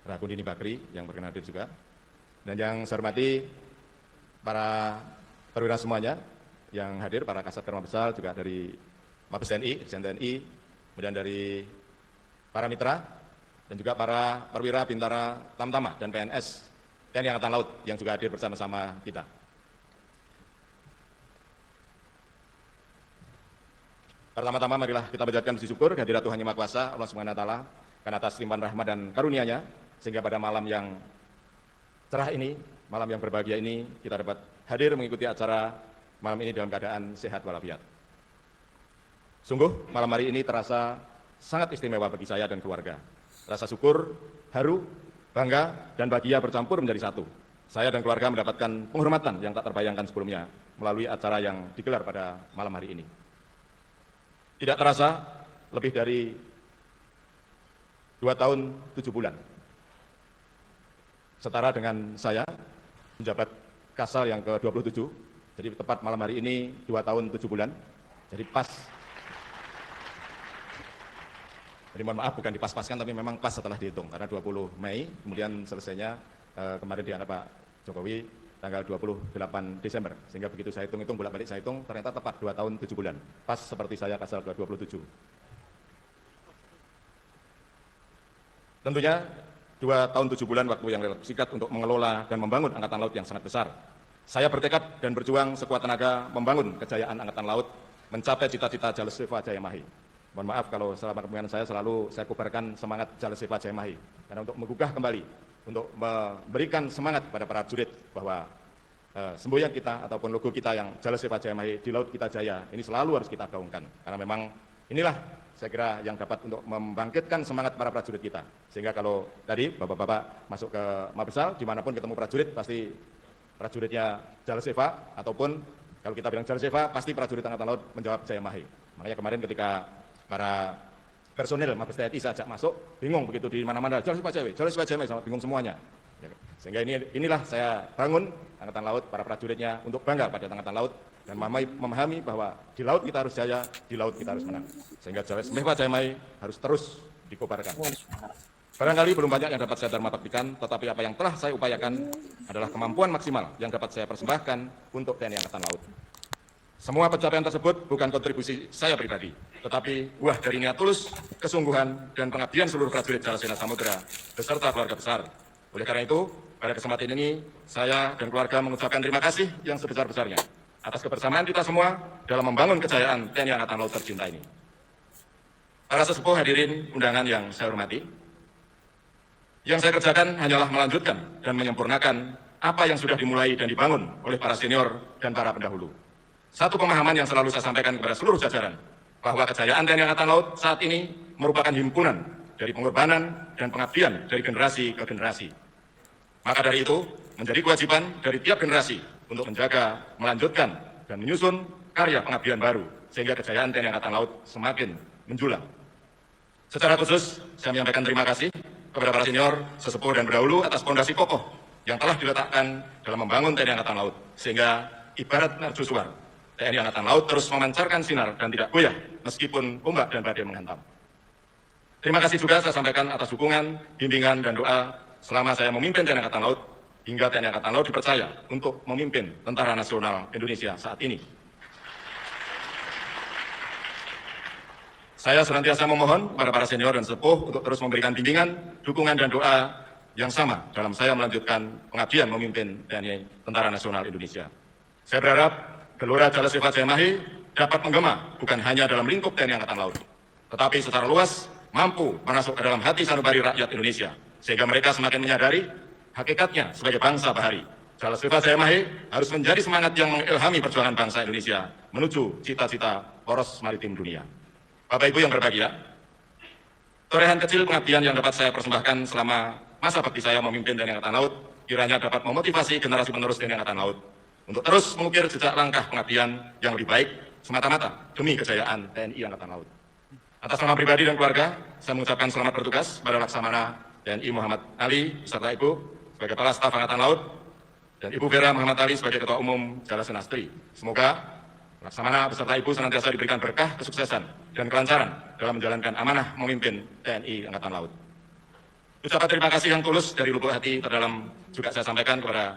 Ragundini Bakri yang berkenan hadir juga. Dan yang saya hormati para perwira semuanya yang hadir, para Kasat Dharma Besar, juga dari Mabes TNI, Dirjen TNI, kemudian dari para mitra, dan juga para perwira Bintara Tamtama dan PNS TNI Angkatan Laut yang juga hadir bersama-sama kita. Pertama-tama marilah kita panjatkan puji syukur kehadirat Tuhan Yang Maha Kuasa Allah Subhanahu wa taala karena atas limpahan rahmat dan karunia-Nya, sehingga pada malam yang cerah ini malam yang berbahagia ini kita dapat hadir mengikuti acara malam ini dalam keadaan sehat walafiat. Sungguh malam hari ini terasa sangat istimewa bagi saya dan keluarga. Rasa syukur, haru, bangga, dan bahagia bercampur menjadi satu. Saya dan keluarga mendapatkan penghormatan yang tak terbayangkan sebelumnya melalui acara yang digelar pada malam hari ini. Tidak terasa, lebih dari 2 tahun 7 bulan. Setara dengan saya menjabat Kasal yang ke-27, jadi tepat malam hari ini 2 tahun 7 bulan. Jadi pas. Jadi mohon maaf bukan dipas-paskan tapi memang pas setelah dihitung karena 20 Mei kemudian selesainya kemarin dianggap Pak Jokowi tanggal 28 Desember. Sehingga begitu saya hitung-hitung bolak-balik saya hitung ternyata tepat 2 tahun 7 bulan. Pas seperti saya Kasal ke-27. Tentunya 2 tahun 7 bulan waktu yang relatif singkat untuk mengelola dan membangun Angkatan Laut yang sangat besar. Saya bertekad dan berjuang sekuat tenaga membangun kejayaan Angkatan Laut mencapai cita-cita Jalasiva Jayamahi. Mohon maaf kalau selama kepemimpinan saya selalu saya kubarkan semangat Jalasiva Jayamahi. Karena untuk menggugah kembali, untuk memberikan semangat kepada para prajurit bahwa semboyan kita ataupun logo kita yang Jalasiva Jayamahi di Laut Kita Jaya ini selalu harus kita gaungkan. Karena memang inilah saya kira yang dapat untuk membangkitkan semangat para prajurit kita. Sehingga kalau tadi Bapak-Bapak masuk ke Mabesal, dimanapun ketemu prajurit, pasti prajuritnya Jalasiva, ataupun kalau kita bilang Jalasiva, pasti prajurit Angkatan Laut menjawab Jayamahi. Makanya kemarin ketika para personil Mabes TNI saya ajak masuk, bingung begitu di mana-mana, Jalasiva Jayamahi, sama bingung semuanya. Sehingga inilah saya bangun Angkatan Laut, para prajuritnya untuk bangga pada Angkatan Laut, dan memahami bahwa di laut kita harus jaya, di laut kita harus menang. Sehingga Jalasiva Jayamahi harus terus dikobarkan. Barangkali belum banyak yang dapat saya dharmataktikan, tetapi apa yang telah saya upayakan adalah kemampuan maksimal yang dapat saya persembahkan untuk TNI Angkatan Laut. Semua pencapaian tersebut bukan kontribusi saya pribadi, tetapi buah dari niat tulus, kesungguhan, dan pengabdian seluruh prajurit Jalasena Samudra beserta keluarga besar. Oleh karena itu, pada kesempatan ini, saya dan keluarga mengucapkan terima kasih yang sebesar-besarnya atas kebersamaan kita semua dalam membangun kejayaan TNI Angkatan Laut tercinta ini. Para sesepuh hadirin undangan yang saya hormati, yang saya kerjakan hanyalah melanjutkan dan menyempurnakan apa yang sudah dimulai dan dibangun oleh para senior dan para pendahulu. Satu pemahaman yang selalu saya sampaikan kepada seluruh jajaran, bahwa kejayaan TNI Angkatan Laut saat ini merupakan himpunan dari pengorbanan dan pengabdian dari generasi ke generasi. Maka dari itu, menjadi kewajiban dari tiap generasi untuk menjaga, melanjutkan, dan menyusun karya pengabdian baru, sehingga kejayaan TNI Angkatan Laut semakin menjulang. Secara khusus, saya menyampaikan terima kasih kepada para senior, sesepuh, dan pendahulu atas fondasi kokoh yang telah diletakkan dalam membangun TNI Angkatan Laut, sehingga ibarat mercusuar, TNI Angkatan Laut terus memancarkan sinar dan tidak goyah meskipun ombak dan badai menghantam. Terima kasih juga saya sampaikan atas dukungan, bimbingan, dan doa selama saya memimpin TNI Angkatan Laut, hingga TNI Angkatan Laut dipercaya untuk memimpin Tentara Nasional Indonesia saat ini. Saya senantiasa memohon kepada para senior dan sepuh untuk terus memberikan bimbingan, dukungan, dan doa yang sama dalam saya melanjutkan pengabdian memimpin TNI Tentara Nasional Indonesia. Saya berharap gelora Jalasiva Jayamahi dapat menggema bukan hanya dalam lingkup TNI Angkatan Laut, tetapi secara luas mampu masuk ke dalam hati sanubari rakyat Indonesia, sehingga mereka semakin menyadari hakikatnya sebagai bangsa bahari. Jalasiva Jayamahi harus menjadi semangat yang mengilhami perjuangan bangsa Indonesia menuju cita-cita poros maritim dunia. Bapak Ibu yang berbahagia, torehan kecil pengabdian yang dapat saya persembahkan selama masa bakti saya memimpin TNI Angkatan Laut kiranya dapat memotivasi generasi penerus TNI Angkatan Laut untuk terus mengukir jejak langkah pengabdian yang lebih baik semata-mata demi kejayaan TNI Angkatan Laut. Atas nama pribadi dan keluarga, saya mengucapkan selamat bertugas pada Laksamana TNI Muhammad Ali beserta Ibu sebagai Kepala Staf Angkatan Laut dan Ibu Vera Muhammad Ali sebagai Ketua Umum Jalasena Astri. Semoga Laksamana beserta Ibu senantiasa diberikan berkah, kesuksesan, dan kelancaran dalam menjalankan amanah memimpin TNI Angkatan Laut. Ucapan terima kasih yang tulus dari lubuk hati terdalam juga saya sampaikan kepada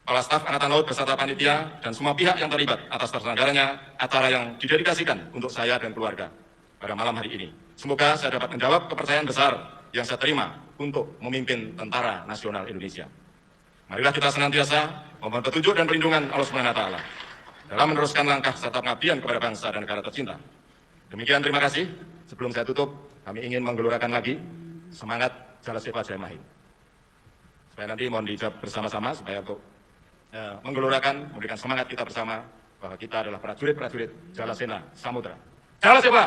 Kepala Staf Angkatan Laut beserta panitia dan semua pihak yang terlibat atas terselenggaranya acara yang didedikasikan untuk saya dan keluarga pada malam hari ini. Semoga saya dapat menjawab kepercayaan besar yang saya terima untuk memimpin Tentara Nasional Indonesia. Marilah kita senantiasa memohon petunjuk dan perlindungan Allah Subhanahu wa Ta'ala dalam meneruskan langkah serta pengabdian kepada bangsa dan negara tercinta. Demikian terima kasih. Sebelum saya tutup, kami ingin menggelorakan lagi semangat Jalasiva Jayamahi. supaya nanti mohon dijawab bersama-sama supaya untuk menggelorakan, memberikan semangat kita bersama bahwa kita adalah prajurit-prajurit Jalasena Samudra. Jalasena!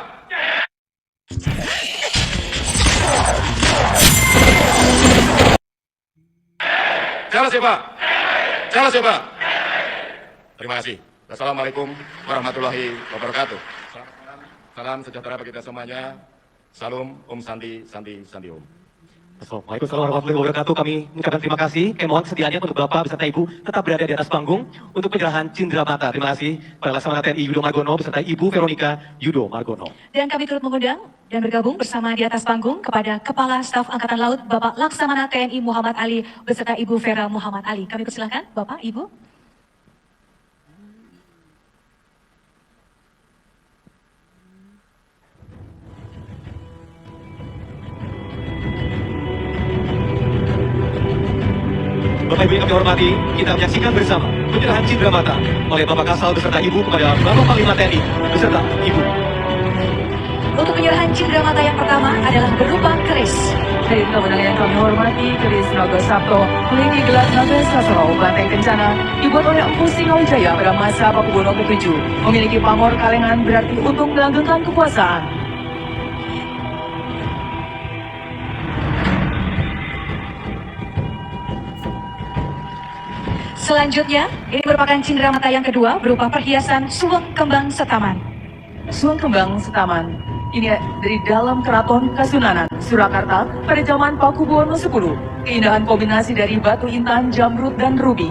Jalasena! Jalasena! Terima kasih. Wassalamualaikum warahmatullahi wabarakatuh. Salam sejahtera bagi kita semuanya. Salam Om Santi, Santi, Santi Om. Assalamualaikum warahmatullahi wabarakatuh. Kami mengucapkan terima kasih. Kami mohon kesediaannya untuk Bapak beserta Ibu tetap berada di atas panggung untuk penyerahan cindera mata. Terima kasih pada Laksamana TNI Yudo Margono beserta Ibu Veronica Yudo Margono. Dan kami turut mengundang dan bergabung bersama di atas panggung kepada Kepala Staf Angkatan Laut Bapak Laksamana TNI Muhammad Ali beserta Ibu Vera Muhammad Ali. Kami persilahkan Bapak, Ibu. Bapak Ibu yang kami hormati, kita menyaksikan bersama penyerahan cindera mata oleh Bapak Kasal beserta Ibu kepada Bapak Panglima TNI beserta Ibu. Untuk penyerahan cindera mata yang pertama adalah berupa keris. Dari kemenangan yang kami hormati, keris Naga Sabto memiliki gelar Naga Sasro Banteng Kencana dibuat oleh Empu Singawijaya pada masa Pakubuwono ke-7. Memiliki pamor kalengan berarti untuk melanggengkan kekuasaan. Selanjutnya, ini merupakan cindera mata yang kedua berupa perhiasan Suweng Kembang Setaman. Suweng Kembang Setaman ini dari dalam keraton Kasunanan, Surakarta pada zaman Pakubuwono X. Keindahan kombinasi dari batu intan, jamrud, dan rubi.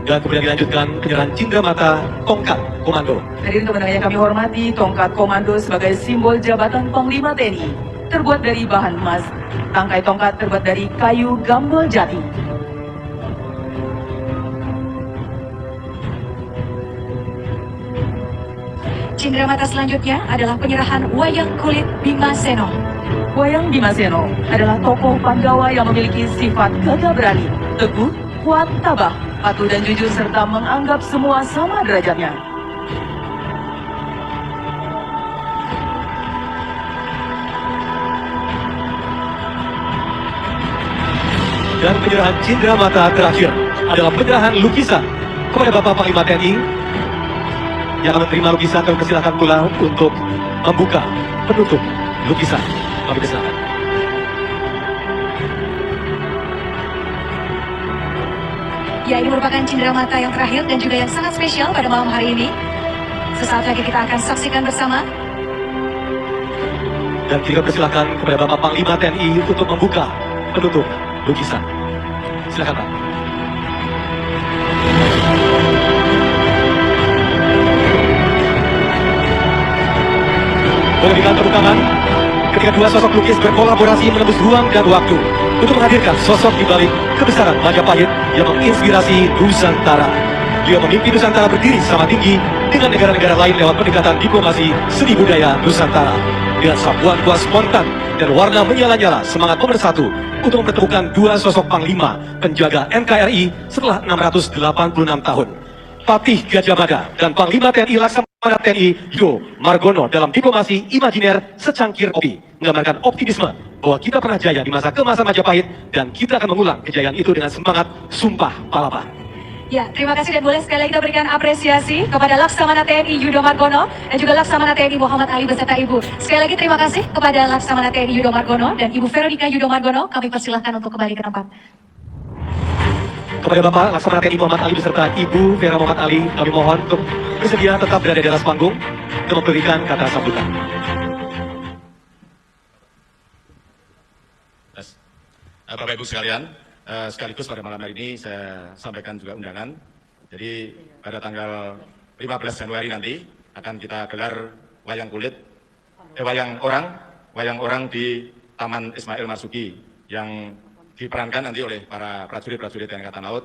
Dan kemudian dilanjutkan penyerahan cindera mata tongkat komando. Hadirin kemenangan yang kami hormati, tongkat komando sebagai simbol jabatan Panglima TNI. Terbuat dari bahan emas, tangkai tongkat terbuat dari kayu gambol jati. Cindera mata selanjutnya adalah penyerahan wayang kulit Bima Seno. Wayang Bima Seno adalah tokoh Pandawa yang memiliki sifat gagah berani, teguh, kuat, tabah, patuh dan jujur serta menganggap semua sama derajatnya. Dan penyerahan cindera mata terakhir adalah penyerahan lukisan kepada Bapak Panglima TNI yang akan menerima lukisan. Kami persilakan pula untuk membuka penutup lukisan. Kami persilakan. Ya, ini merupakan cindera mata yang terakhir dan juga yang sangat spesial pada malam hari ini. Sesaat lagi kita akan saksikan bersama. Dan kita persilakan kepada Bapak Panglima TNI untuk membuka penutup lukisan. Silakan Pak. Boleh kita tepuk tangan ketika dua sosok lukis berkolaborasi menembus ruang dan waktu untuk menghadirkan sosok di balik kebesaran Majapahit yang menginspirasi Nusantara. Dia memimpin Nusantara berdiri sama tinggi dengan negara-negara lain lewat pendekatan diplomasi seni budaya Nusantara. Dengan sapuan kuas spontan dan warna menyala-nyala semangat pemersatu untuk mempertemukan dua sosok panglima penjaga NKRI setelah 686 tahun. Patih Gajah Mada dan Panglima TNI Laksamana TNI Yudo Margono dalam diplomasi imajiner secangkir kopi menggambarkan optimisme bahwa kita pernah jaya di masa kemasan Majapahit dan kita akan mengulang kejayaan itu dengan semangat Sumpah Palapa. Ya, terima kasih dan boleh sekali lagi kita berikan apresiasi kepada Laksamana TNI Yudo Margono dan juga Laksamana TNI Muhammad Ali beserta Ibu. Sekali lagi terima kasih kepada Laksamana TNI Yudo Margono dan Ibu Veronica Yudo Margono. Kami persilahkan untuk kembali ke tempat. Kepada Bapak Laksamana TNI Muhammad Ali beserta Ibu Vera Muhammad Ali, kami mohon untuk bersedia tetap berada di atas panggung untuk memberikan kata sambutan. Bapak Ibu sekalian, sekaligus pada malam hari ini saya sampaikan juga undangan. Jadi pada tanggal 15 Januari nanti akan kita gelar wayang kulit, wayang orang di Taman Ismail Marzuki yang diperankan nanti oleh para prajurit-prajurit TNI Angkatan Laut,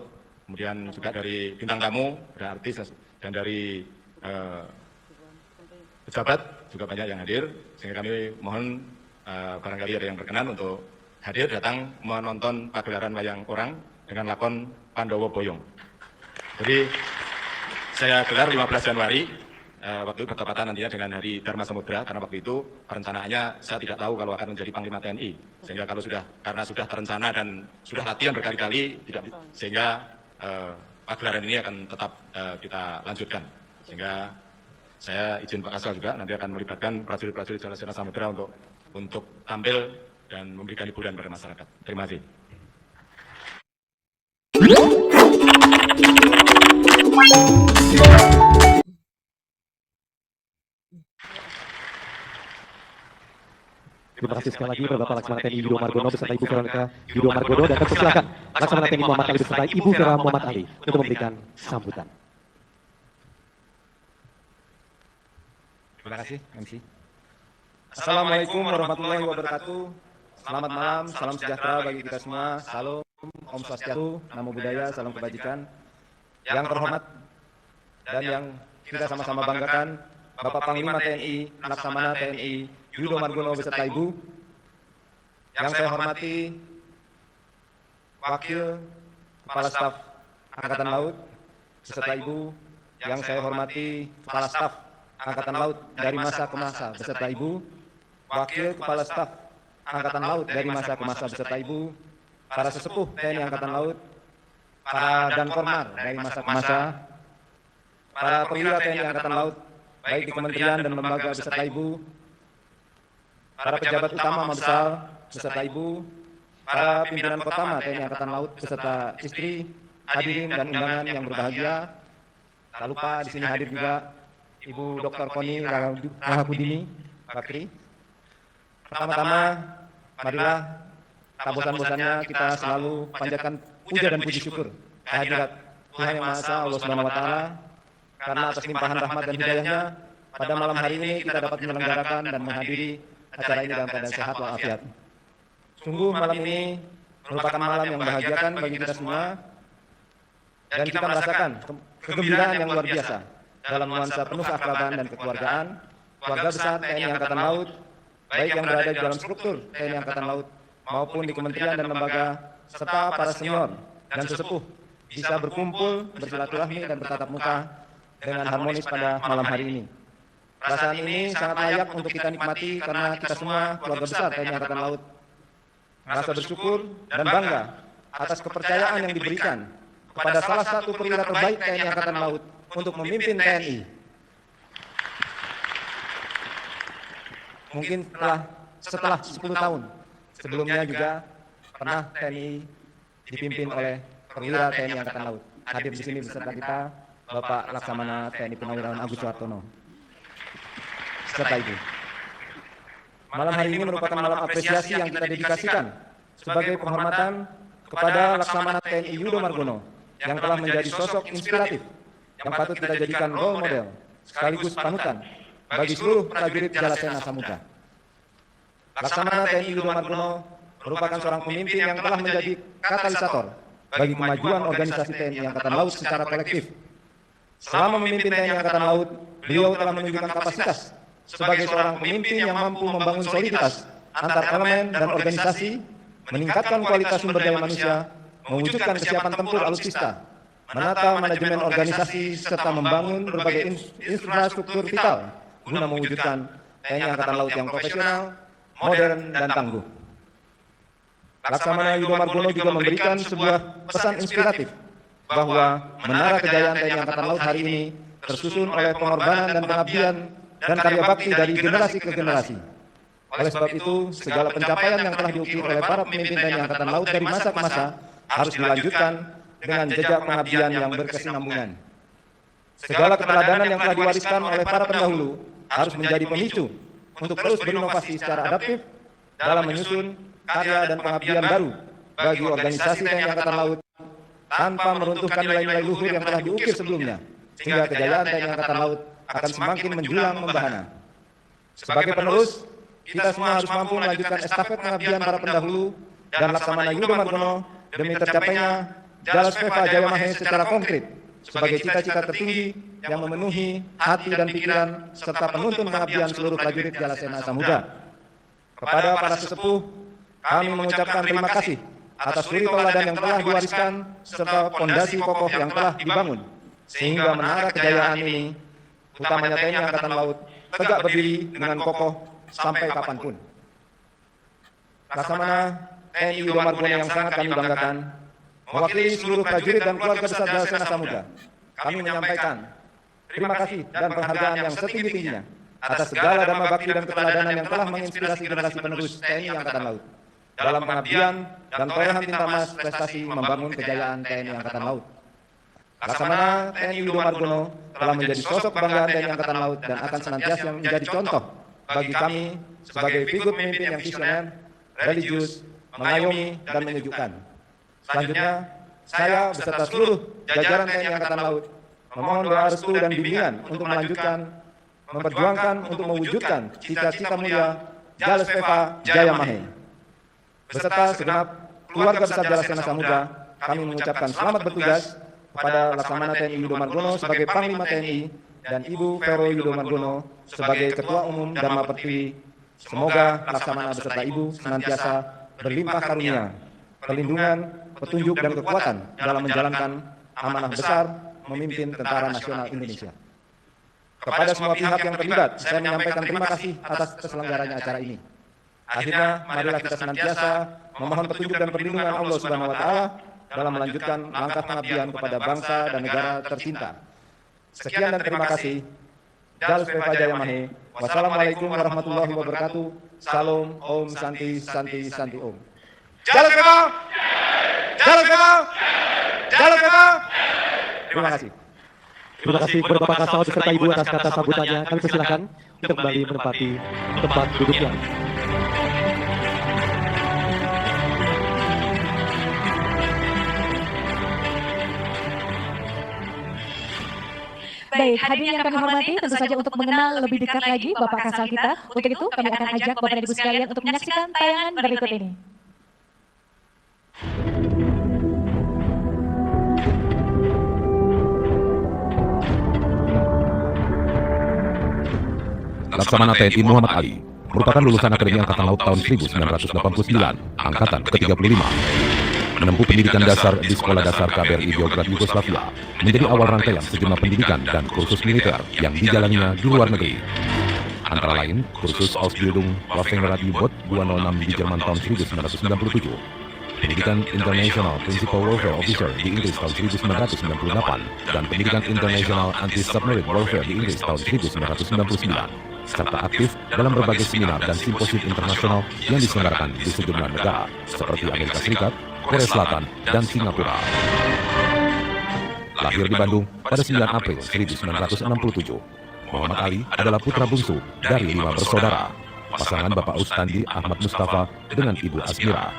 kemudian juga dari bintang tamu, ada artis dan dari pejabat juga banyak yang hadir, sehingga kami mohon barangkali ada yang berkenan untuk hadir datang menonton pagelaran wayang orang dengan lakon Pandowo Boyong. Jadi saya gelar 15 Januari waktu itu bertepatan nantinya dengan Hari Dharma Samudra, karena waktu itu perencanaannya saya tidak tahu kalau akan menjadi Panglima TNI. Sehingga karena sudah terencana dan sudah latihan berkali-kali, sehingga pagelaran ini akan tetap kita lanjutkan. Sehingga saya izin Pak Kasal juga nanti akan melibatkan prajurit-prajurit Jalasena Samudra untuk tampil dan memberikan hiburan kepada masyarakat. Terima kasih. Terima kasih sekali lagi kepada Bapak Laksamana TNI Yudo Margono beserta Ibu Veronica Yudo Margono, dan persilakan Laksamana TNI Muhammad Ali beserta Ibu Vera Muhammad Ali untuk memberikan sambutan. Terima kasih, MC. Assalamualaikum warahmatullahi wabarakatuh. Selamat malam, salam sejahtera bagi kita semua. Salam, Om Swastiastu, Namo Buddhaya, salam kebajikan. Yang terhormat dan yang kita sama-sama banggakan, Bapak Panglima TNI, Laksamana TNI Yudo Margono beserta Ibu. Yang saya hormati Wakil Kepala Staf Angkatan Laut beserta Ibu. Yang saya hormati Kepala Staf Angkatan Laut dari masa ke masa beserta Ibu. Wakil Kepala Staf Angkatan Laut dari masa ke masa beserta Ibu. Para sesepuh TNI Angkatan Laut, para Dankormar dari masa ke masa, para perwira TNI Angkatan Laut, baik di kementerian dan lembaga beserta Ibu, para pejabat utama Mabesal beserta Ibu, para pimpinan Kotama TNI Angkatan Laut beserta istri, hadirin dan undangan yang berbahagia. Tak lupa di sini hadir juga Ibu Dr. Koni Rahakudini Bakri. Pertama-tama, marilah tak bosan-bosannya kita selalu panjatkan puja dan puji syukur kehadirat Tuhan Yang Maha Esa Allah Subhanahu wa taala, karena atas limpahan rahmat dan hidayahnya pada malam hari ini kita dapat menyelenggarakan dan menghadiri acara ini dalam keadaan sehat walafiat. Sungguh malam ini merupakan malam yang membahagiakan bagi kita semua, dan kita merasakan kegembiraan yang luar biasa dalam nuansa penuh keakraban dan kekeluargaan keluarga besar TNI Angkatan Laut, baik yang berada di dalam struktur TNI Angkatan Laut maupun di kementerian dan lembaga, serta para senior dan sesepuh bisa berkumpul, bersilaturahmi dan bertatap muka dengan harmonis pada malam hari ini. Perasaan ini sangat layak untuk kita nikmati karena kita semua keluarga besar TNI Angkatan Laut merasa bersyukur dan bangga atas kepercayaan yang diberikan kepada salah satu perwira terbaik TNI Angkatan Laut untuk memimpin TNI. Mungkin setelah 10 tahun sebelumnya juga pernah TNI dipimpin oleh perwira TNI Angkatan Laut. Hadir di sini beserta kita Bapak Laksamana TNI Purnawirawan Agus Suhartono serta Ibu. Malam hari ini merupakan malam apresiasi yang kita dedikasikan sebagai penghormatan kepada Laksamana TNI Yudo Margono yang telah menjadi sosok inspiratif yang patut kita jadikan role model sekaligus panutan bagi seluruh prajurit Jalasena Samudra. Laksamana TNI Yudo Margono merupakan seorang pemimpin yang telah menjadi katalisator bagi kemajuan organisasi TNI Angkatan Laut secara kolektif. Selama memimpin TNI Angkatan Laut, beliau telah menunjukkan kapasitas sebagai seorang pemimpin yang mampu membangun soliditas antar elemen dan organisasi, meningkatkan kualitas sumber daya manusia, mewujudkan kesiapan tempur alutsista, menata manajemen organisasi, serta membangun berbagai infrastruktur vital guna mewujudkan TNI Angkatan Laut yang profesional, modern, dan tangguh. Laksamana Yudo Margono juga memberikan sebuah pesan inspiratif bahwa menara kejayaan TNI Angkatan Laut hari ini tersusun oleh pengorbanan dan pengabdian dan karya bakti dari generasi ke generasi. Oleh sebab itu, segala pencapaian yang telah diukir oleh para pemimpin TNI Angkatan Laut dari masa ke masa harus dilanjutkan dengan jejak pengabdian yang berkesinambungan. Segala keteladanan yang telah diwariskan oleh para pendahulu harus menjadi pemicu untuk terus berinovasi secara adaptif dalam menyusun karya dan pengabdian baru bagi organisasi TNI Angkatan Laut tanpa meruntuhkan nilai-nilai luhur yang telah diukir sebelumnya, sehingga kejayaan TNI Angkatan Laut akan semakin menjulang membahana. Sebagai penerus, kita semua harus mampu melanjutkan estafet pengabdian para pendahulu dan Laksamana Yudo Margono demi tercapainya Jalas Veva Jayamahe secara konkret sebagai cita-cita tertinggi yang memenuhi hati dan pikiran serta penuntun pengabdian seluruh prajurit Jalasena Samudra. Kepada para sesepuh, kami mengucapkan terima kasih atas suri tauladan yang telah diwariskan serta fondasi kokoh yang telah dibangun, sehingga menara kejayaan ini utamanya TNI Angkatan Laut, tegak berdiri dengan kokoh sampai kapanpun. Laksamana TNI Yudo Margono yang sangat kami banggakan, mewakili seluruh prajurit dan keluarga besar Jalasena Samudra, kami menyampaikan terima kasih dan penghargaan yang setinggi-tingginya atas segala dharma bakti dan keteladanan yang telah menginspirasi generasi penerus TNI Angkatan Laut dalam pengabdian dan torehan tinta emas prestasi membangun kejayaan TNI Angkatan Laut. Laksamana TNI Yudo Margono telah menjadi sosok kebanggaan TNI Angkatan Laut dan akan senantiasa menjadi contoh bagi kami sebagai figur pemimpin yang visioner, religius, mengayomi, dan menyejukkan. Selanjutnya, saya beserta seluruh jajaran TNI Angkatan Laut memohon doa restu dan bimbingan untuk melanjutkan, memperjuangkan untuk mewujudkan cita-cita mulia Jales Peva Jaya Mahe. Beserta segenap keluarga besar Jalasena Samudra, kami mengucapkan selamat bertugas kepada Laksamana TNI Yudo Margono sebagai Panglima TNI dan Ibu Vero Yudo Margono sebagai Ketua Umum Dharma Pertiwi. Semoga Laksamana beserta Ibu senantiasa berlimpah karunia, perlindungan, petunjuk dan kekuatan dalam menjalankan amanah besar memimpin Tentara Nasional Indonesia. Kepada semua pihak yang terlibat, saya menyampaikan terima kasih atas terselenggaranya acara ini. Akhirnya, marilah kita senantiasa memohon petunjuk dan perlindungan Allah Subhanahu wa Ta'ala dalam melanjutkan langkah pengabdian kepada bangsa dan negara tercinta. Sekian dan terima kasih. Jales Peva Jaya Mahe. Wassalamualaikum warahmatullahi wabarakatuh. Salam, Om Santi, Santi, Santi Om. Jales Peva! Jales Peva! Jales Peva! Terima kasih. Terima kasih kepada Bapak Kasal beserta Ibu atas kata sambutannya. Kami persilakan untuk kembali menempati tempat duduknya. Baik, hadirin yang kami hormati, tentu saja untuk mengenal lebih dekat lagi Bapak Kasal kita. Untuk itu, kami akan ajak Bapak dan Ibu sekalian untuk menyaksikan tayangan berikut ini. Laksamana TNI Muhammad Ali merupakan lulusan Akademi Angkatan Laut tahun 1989, Angkatan ke-35. Menempuh pendidikan dasar di Sekolah Dasar KBRI Beograd, Yugoslavia, menjadi awal rangkaian sejumlah pendidikan dan kursus militer yang dijalaninya di luar negeri. Antara lain, kursus Ausbildung Waffenrat U-Boot 206 di Jerman tahun 1997, pendidikan International Principal Warfare Officer di Inggris tahun 1998, dan pendidikan International Anti-Submarine Warfare di Inggris tahun 1999, serta aktif dalam berbagai seminar dan simposium internasional yang diselenggarakan di sejumlah negara seperti Amerika Serikat, Korea Selatan, dan Singapura. Lahir di Bandung pada 9 April 1967, Muhammad Ali adalah putra bungsu dari 5 bersaudara, pasangan Bapak Ustandi Ahmad Mustafa dengan Ibu Asmira.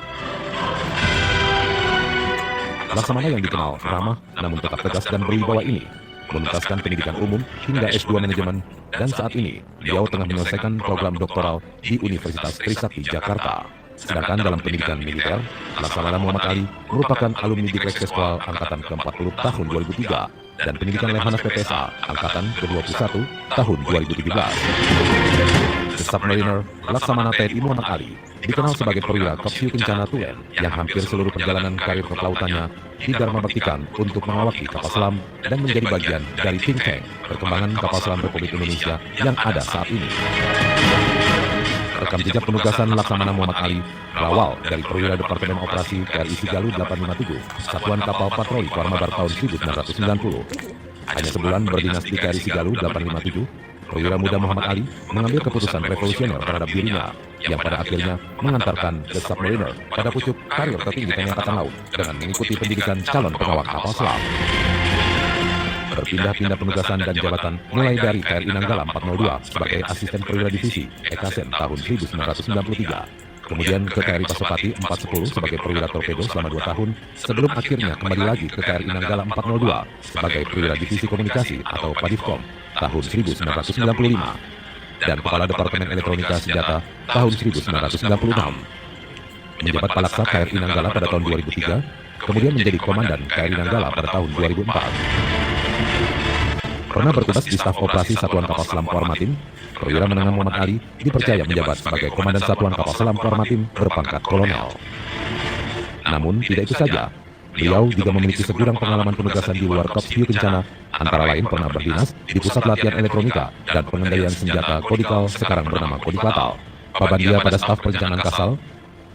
Laksamana yang dikenal ramah namun tetap tegas dan berwibawa ini menuntaskan pendidikan umum hingga S2 manajemen, dan saat ini beliau tengah menyelesaikan program doktoral di Universitas Trisakti Jakarta. Sedangkan dalam pendidikan militer, Laksamana Muhammad Ali merupakan alumni di Krekseskual Angkatan ke-40 tahun 2003 dan pendidikan Lemhanas PPSA Angkatan ke-21 tahun 2017. The Submariner Laksamana TNI Muhammad Ali dikenal sebagai perwira Kapsiu Kencana Tulen yang hampir seluruh perjalanan karir kelautannya didharma baktikan untuk mengawaki kapal selam dan menjadi bagian dari think tank perkembangan kapal selam Republik Indonesia yang ada saat ini. Rekam jejak penugasan Laksamana Muhammad Ali berawal dari perwira Departemen Operasi KRI Sigalu 857, Satuan Kapal Patroli Kuarmabar tahun 1990. Hanya sebulan berdinas di KRI Sigalu 857, perwira muda Muhammad Ali mengambil keputusan revolusioner terhadap dirinya yang pada akhirnya mengantarkan The Submariner pada pucuk karir tertinggi TNI Angkatan Laut dengan mengikuti pendidikan calon pengawal kapal selam. Berpindah-pindah penugasan dan jabatan mulai dari KRI Nanggala 402 sebagai asisten perwira divisi Ekasen tahun 1993, kemudian ke KRI Pasopati 410 sebagai perwira torpedo selama 2 tahun, sebelum akhirnya kembali lagi ke KRI Nanggala 402 sebagai perwira divisi komunikasi atau Padifkom tahun 1995, dan Kepala Departemen Elektronika Senjata tahun 1996. Menjabat Palaksa KRI Nanggala pada tahun 2003, kemudian menjadi Komandan KRI Nanggala pada tahun 2004. Pernah bertugas di staf operasi Satuan Kapal Selam Kuarmatim, perwira menengah Muhammad Ali dipercaya menjabat sebagai Komandan Satuan Kapal Selam Kuarmatim berpangkat kolonel. Namun tidak itu saja, beliau juga memiliki segudang pengalaman penugasan di luar Kapsiu Kencana Antara lain pernah berdinas di Pusat Latihan Elektronika dan Pengendalian Senjata Kodikal sekarang bernama Kodiklatal. Pabandia pada staf perencanaan Kasal,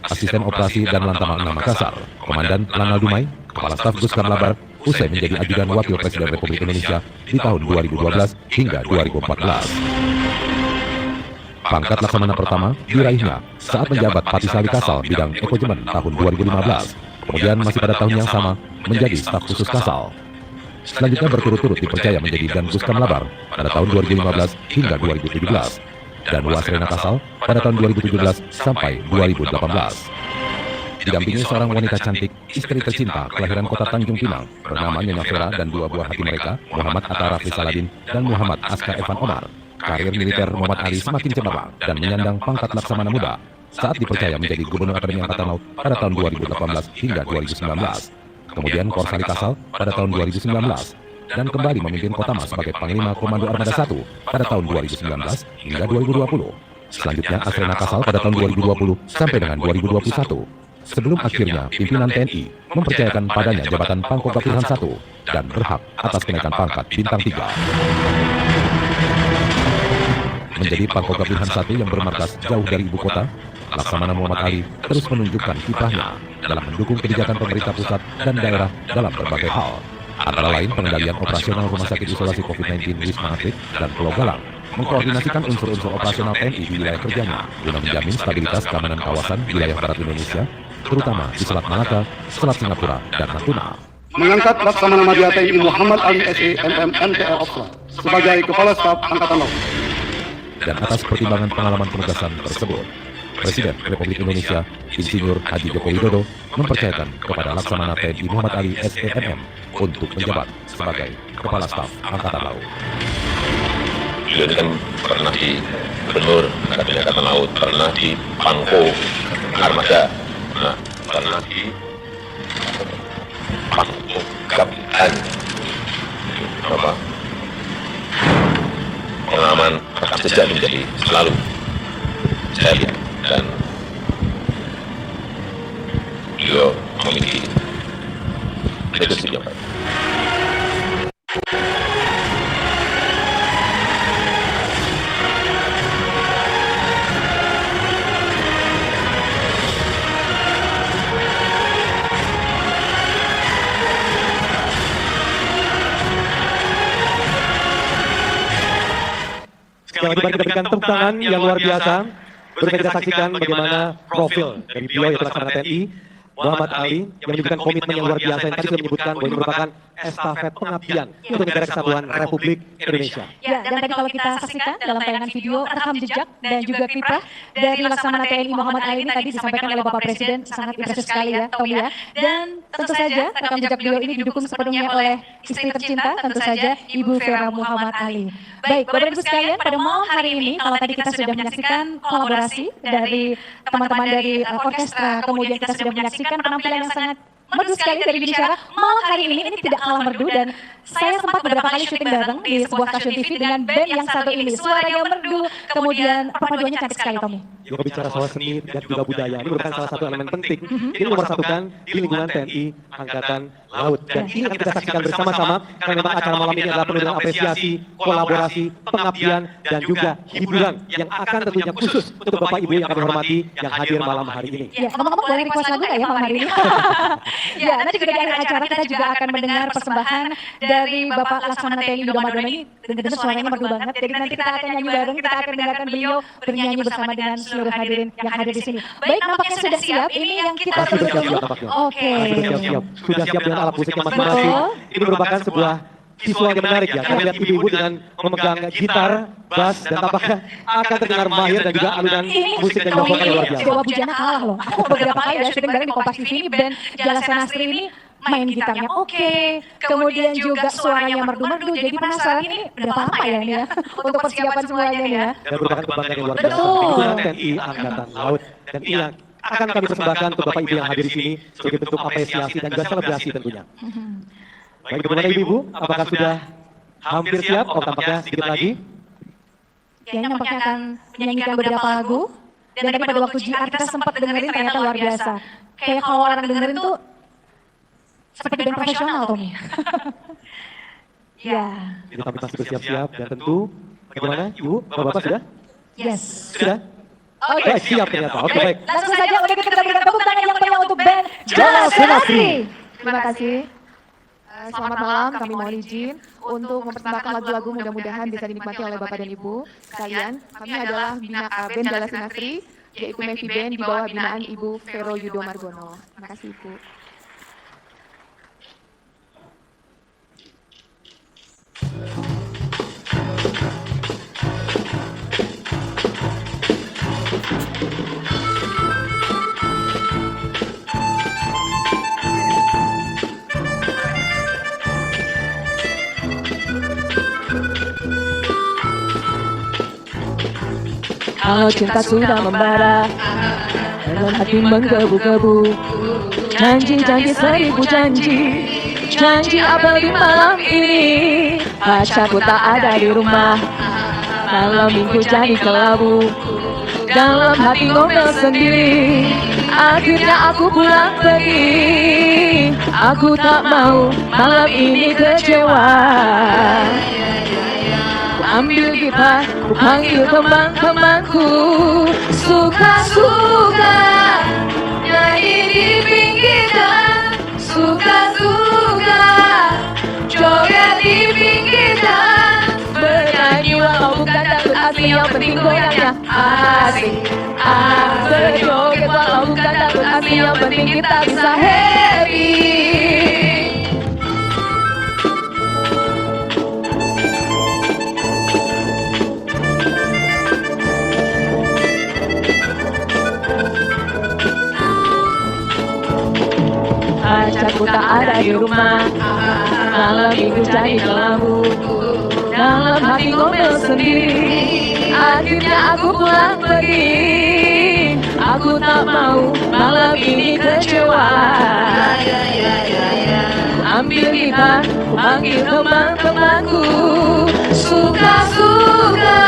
Asisten Operasi dan Lantamal 6 Makassar, Komandan Lanal Dumai, Kepala Staf Guskam Labar, usai menjadi ajudan Wakil Presiden Republik Indonesia di tahun 2012 hingga 2014. Pangkat Laksamana pertama diraihnya saat menjabat Patisali Kasal bidang ekonomi tahun 2015. Kemudian masih pada tahun yang sama menjadi staf khusus Kasal. Selanjutnya berturut-turut dipercaya menjadi Dan Guskam Labar pada tahun 2015 hingga 2017 dan Wasrena Kasal pada tahun 2017 sampai 2018. Didampingi seorang wanita cantik, istri tercinta kelahiran kota Tanjung Pinang bernama Nyonya Vera dan dua buah hati mereka, Muhammad Atta Rafli Saladin dan Muhammad Aska Evan Omar. Karir militer Muhammad Ali semakin cemerlang dan menyandang pangkat Laksamana Muda saat dipercaya menjadi Gubernur Akademi Angkatan Laut pada tahun 2018 hingga 2019. Kemudian Korsali Kasal pada tahun 2019 dan kembali memimpin Kotama sebagai Panglima Komando Armada 1 pada tahun 2019 hingga 2020. Selanjutnya Asrena Kasal pada tahun 2020 sampai dengan 2021. Sebelum akhirnya pimpinan TNI mempercayakan padanya jabatan Pangkogap Wilhan 1 dan berhak atas kenaikan pangkat bintang 3. Menjadi Pangkogap Wilhan 1 yang bermarkas jauh dari ibu kota, Laksamana Muhammad Ali terus menunjukkan kiprahnya dalam mendukung kebijakan pemerintah pusat dan daerah dalam berbagai hal. Antara lain pengendalian operasional Rumah Sakit Isolasi COVID-19 Wisma Atlet dan Pulau Galang, mengkoordinasikan unsur-unsur operasional TNI di wilayah kerjanya guna menjamin stabilitas keamanan kawasan wilayah barat Indonesia, terutama di Selat Malaka, Selat Singapura, dan Natuna. Mengangkat Laksamana Madya TNI Muhammad Ali SE MM MTL Opsla sebagai Kepala Staf Angkatan Laut. Dan atas pertimbangan pengalaman penugasan tersebut, Presiden Republik Indonesia Insinyur Haji Joko Widodo mempercayakan kepada Laksamana TNI Muhammad Ali SEMM untuk menjabat sebagai Kepala Staf Angkatan Laut. Beliau ini kan pernah di Gubernur Akademi Angkatan Laut, pernah di Pangko Armada, pernah di Pangko Kapten, pengalaman rekam jejak menjadi selalu saya lihat dan beliau memiliki leadership yang baik. Sekali lagi kita berikan tepuk tangan yang luar biasa. Berikut kita saksikan bagaimana profil dari beliau yaitu Laksamana TNI Muhammad Ali yang menunjukkan komitmen yang luar biasa yang tadi sudah menyebutkan bahwa ini merupakan estafet pengabdian untuk Negara Kesatuan Republik Indonesia. Ya, dan tadi kalau kita saksikan dalam tayangan video rekam jejak dan juga kiprah dari Laksamana TNI Muhammad Ali ini tadi disampaikan oleh Bapak Presiden sangat impresif sekali ya, Tommy ya. Dan tentu saja rekam jejak beliau ini didukung sepenuhnya oleh istri tercinta, tentu saja Ibu Vera Muhammad Ali. Baik, Bapak Ibu sekalian, pada malam hari ini kalau tadi kita sudah menyaksikan kolaborasi dari teman-teman dari orkestra, kemudian kita sudah menyaksikan penampilan yang sangat merdu sekali dari bicara, malam hari ini tidak kalah merdu dan saya sempat beberapa kali syuting bareng di sebuah stasiun TV dengan band yang satu ini, suaranya merdu, kemudian perpaduannya cantik sekali, Tommy. Jika bicara soal seni dan juga budaya, ini merupakan salah satu elemen penting. Ini nomor satukan di lingkungan TNI Angkatan Laut. Dan ini akan kita saksikan bersama-sama karena memang acara malam ini adalah penuh dengan apresiasi, kolaborasi, pengabdian, dan juga hiburan yang akan tentunya khusus untuk Bapak Ibu yang kami hormati yang hadir malam hari ini. Ya, ngomong-ngomong boleh request lagu nggak ya malam hari ini? Ya, nanti juga di akhir acara kita juga akan mendengar persembahan dari Bapak Laksamana TNI Yudo Margono ini. Dengar suaranya merdu banget, jadi nanti kita akan nyanyi bareng, kita akan dengarkan beliau bernyanyi bersama dengan seluruh hadirin yang hadir di sini. Baik, nampaknya sudah siap. Ini yang kita tunggu. Oke. Sudah siap dengan alat musiknya masing-masing. Ini merupakan sebuah visual yang menarik ya. Kita lihat ibu-ibu dengan memegang gitar, bass, dan tampaknya akan terdengar mahir dan juga alunan musik dan vokal yang luar biasa. Dewa Bujana kalah loh. Aku beberapa kali ya syuting bareng di Kompas TV ini band Jalasan Astri ini main gitarnya oke, kemudian juga suaranya merdu-merdu, jadi penasaran ini berapa lama ya ini ya untuk persiapan semuanya nih ya. Dan merupakan kebanggaan yang luar biasa. Lingkungan TNI Angkatan Laut dan ini yang akan kami persembahkan untuk Bapak Ibu yang hadir di sini sebagai bentuk apresiasi dan juga selebrasi tentunya. Baik, bagaimana Ibu-Ibu? Apakah sudah hampir siap? Oh, tampaknya sedikit lagi. Ya, ini nampaknya akan menyanyikan beberapa lagu. Dan tadi pada waktu JR kita sempat dengerin ternyata luar biasa. Kayak kalau orang dengerin tuh seperti band profesional, Tommy. Ya. Kita kami pasti bersiap-siap dan tentu bagaimana Ibu, Bapak-Bapak sudah? Yes. Sudah? Oke. Baik, siap ternyata. Oke, baik. Langsung saja untuk kita berikan tepuk tangan yang meriah untuk band Jelas Senasri. Terima kasih. Selamat malam, kami mohon izin untuk mempersembahkan lagu-lagu mudah-mudahan bisa dinikmati oleh Bapak dan Ibu sekalian. Kami adalah band Jelas Senasri, yaitu Mevi Band di bawah binaan Ibu Vero Yudo Margono. Terima kasih Ibu. Kalau cinta sudah membara, dalam hati menggebu-gebu, janji-janji 1000 janji, janji apa di malam ini? Pacarku tak ada di rumah, malam minggu jadi kelabu, dalam hati ngomel sendiri. Akhirnya aku pulang pergi, aku tak mau malam ini kecewa. Ambil gitar, ku panggil teman-temanku, suka-suka nyanyi di pinggir jalan, suka-suka joget di pinggir jalan, bernyanyi walau bukan dangdut asli, yang penting goyangnya asik. Berjoget walau bukan dangdut asli, yang penting kita bisa happy. Pacarku tak ada di rumah, malam minggu jadi kelabu, dalam hati ngomel sendiri. Akhirnya aku pulang pergi, aku tak mau malam ini kecewa. Ambil gitar, ku panggil teman-temanku, suka-suka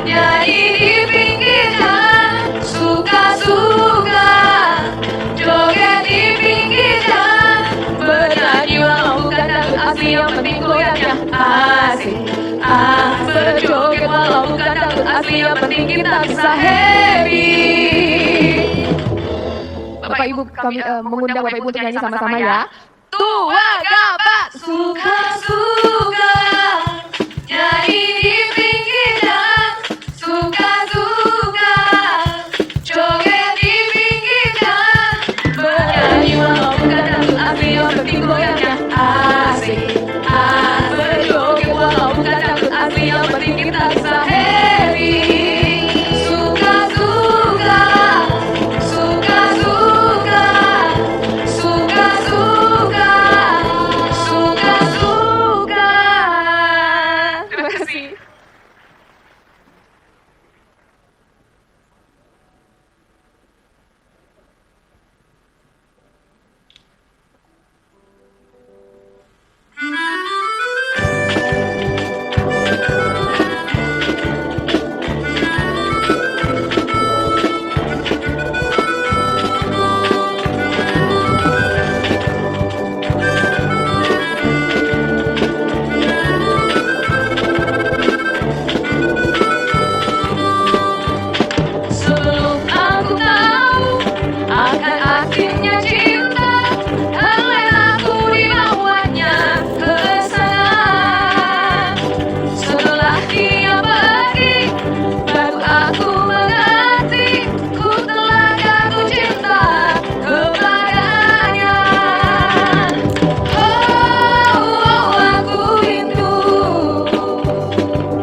nyanyi di pinggir jalan, suka-suka joget di pinggir jalan, bernyanyi walau bukan dangdut asli, yang penting goyangnya asik. Berjoget walau bukan dangdut asli, yang penting kita bisa happy. Bapak Ibu, kami mengundang Bapak Ibu untuk nyanyi sama-sama ya. Tua gapat, suka-suka nyanyi di pinggir jalan, suka-suka joget di pinggir jalan, bernyanyi walau bukan dangdut asli, yang penting goyangnya asik. Berjoget walau bukan dangdut asli, yang penting kita bisa happy. Suka-suka, suka-suka, suka-suka, suka-suka. Terima kasih. Sebelum aku tahu akan akhirnya cinta, rela aku dibawanya ke sana. Setelah dia pergi, baru aku mengerti, ku telah jatuh cinta kepadanya. Aku rindu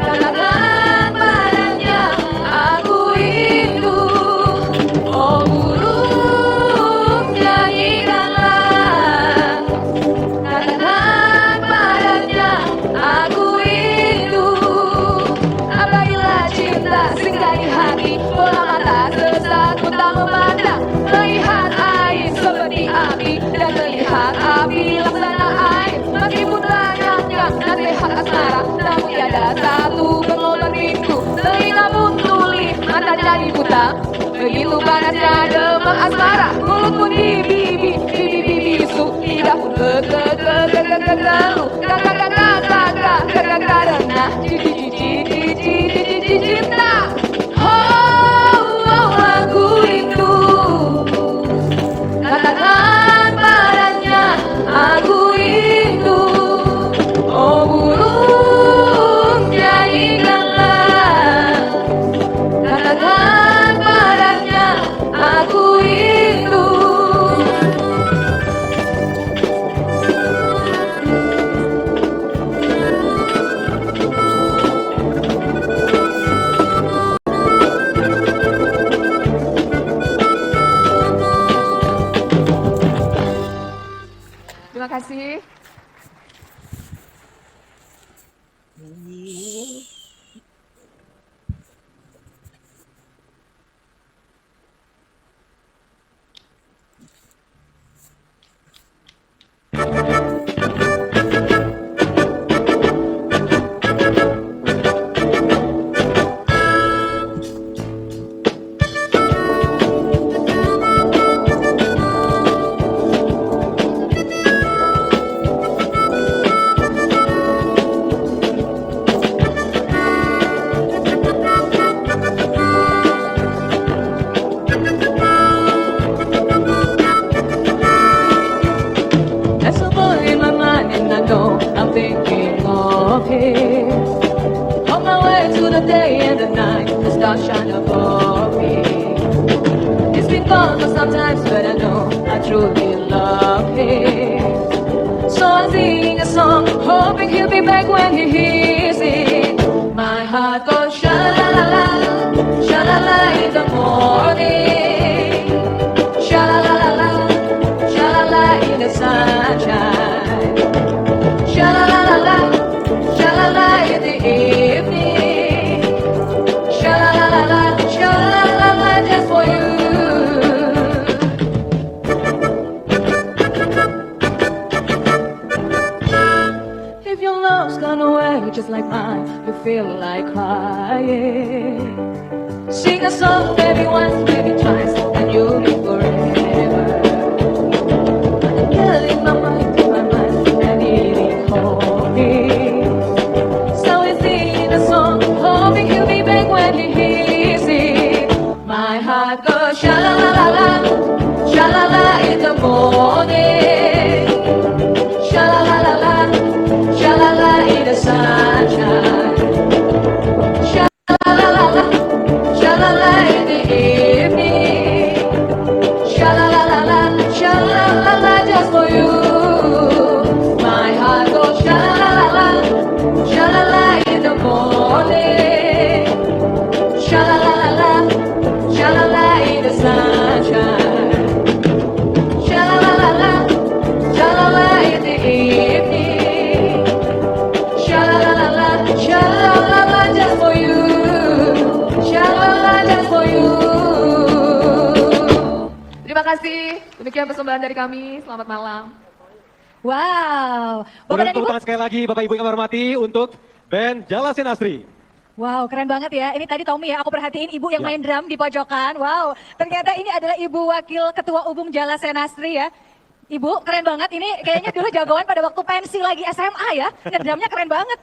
katakan padanya, aku rindu. Oh burung, nyanyikanlah, katakan padanya, aku rindu. Apabila cinta singgah di hati, bola mata sesaat ku tak memandang, melihat air seperti api, dan melihat api laksana air. Meskipun tanyang dan lihat asmara, namun tiada satu berlomba pintu. Telinga pun tuli, mata jadi buta, begitu panasnya demam asmara. Mulut pun di bibi bisu, lidah pun ke-ke-ke-ke-ke-ke-ke-lu. Kata-kata Terima kasih. There's a boy in my mind and I know I'm thinking of him. On my way to the day and the night, the stars shine above me. It's been fun for sometimes, but I know I truly love him. So I sing a song, hoping he'll be back when he hears it. My heart goes sha-la-la-la, sha-la-la in the morning. Sha-la-la-la-la, sha-la-la in the sunshine. Sha-la-la-la-la, sha-la-la in the evening. Sha-la-la-la-la, sha-la-la-la just for you. If your love's gone away just like mine, you feel like crying. Sing a song maybe once, maybe twice, and you'll be forever. Girl in my mind, and it called me. So we sing a song, hoping he'll be back when he hears it. My heart goes sha-la-la-la-la, sha-la-la in the morning. Sha-la-la-la-la, sha-la-la in the sunshine. Sha-la-la-la-la, sha-la-la in the evening. Sha-la-la-la-la, sha-la-la-la just for you. My heart goes sha-la-la-la, sha-la-la in the morning. Sha-la-la-la-la, sha-la-la in the sunshine. Sha-la-la-la-la, sha-la-la in the evening. Sha-la-la-la-la, sha-la-la-la just for you. Sha-la-la just for you. Terima kasih. Demikian persembahan dari kami. Selamat malam. Wow. Bapak dan Berikan tepuk Ibu, tangan sekali lagi Bapak Ibu yang kami hormati untuk band Jala Senastri. wow, keren banget ya. Ini tadi Tommy ya, aku perhatiin ibu yang Ya. main drum di pojokan. Wow, ternyata ini adalah ibu wakil ketua umum Jala Senastri ya. Ibu, keren banget. Ini kayaknya dulu jagoan pada waktu pensi lagi SMA ya. Drumnya keren banget.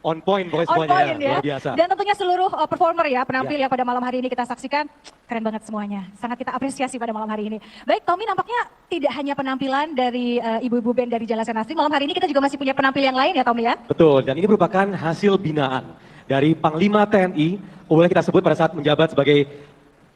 On point pokoknya On semuanya point ya, ya. luar biasa. Dan tentunya seluruh performer ya, penampil Ya. yang pada malam hari ini kita saksikan. Keren banget semuanya. Sangat kita apresiasi pada malam hari ini. Baik, Tommy nampaknya tidak hanya penampilan dari ibu-ibu band dari Jala Senastri. Malam hari ini kita juga masih punya penampil yang lain ya, Tommy ya. Betul, dan ini merupakan hasil binaan dari Panglima TNI, boleh kita sebut pada saat menjabat sebagai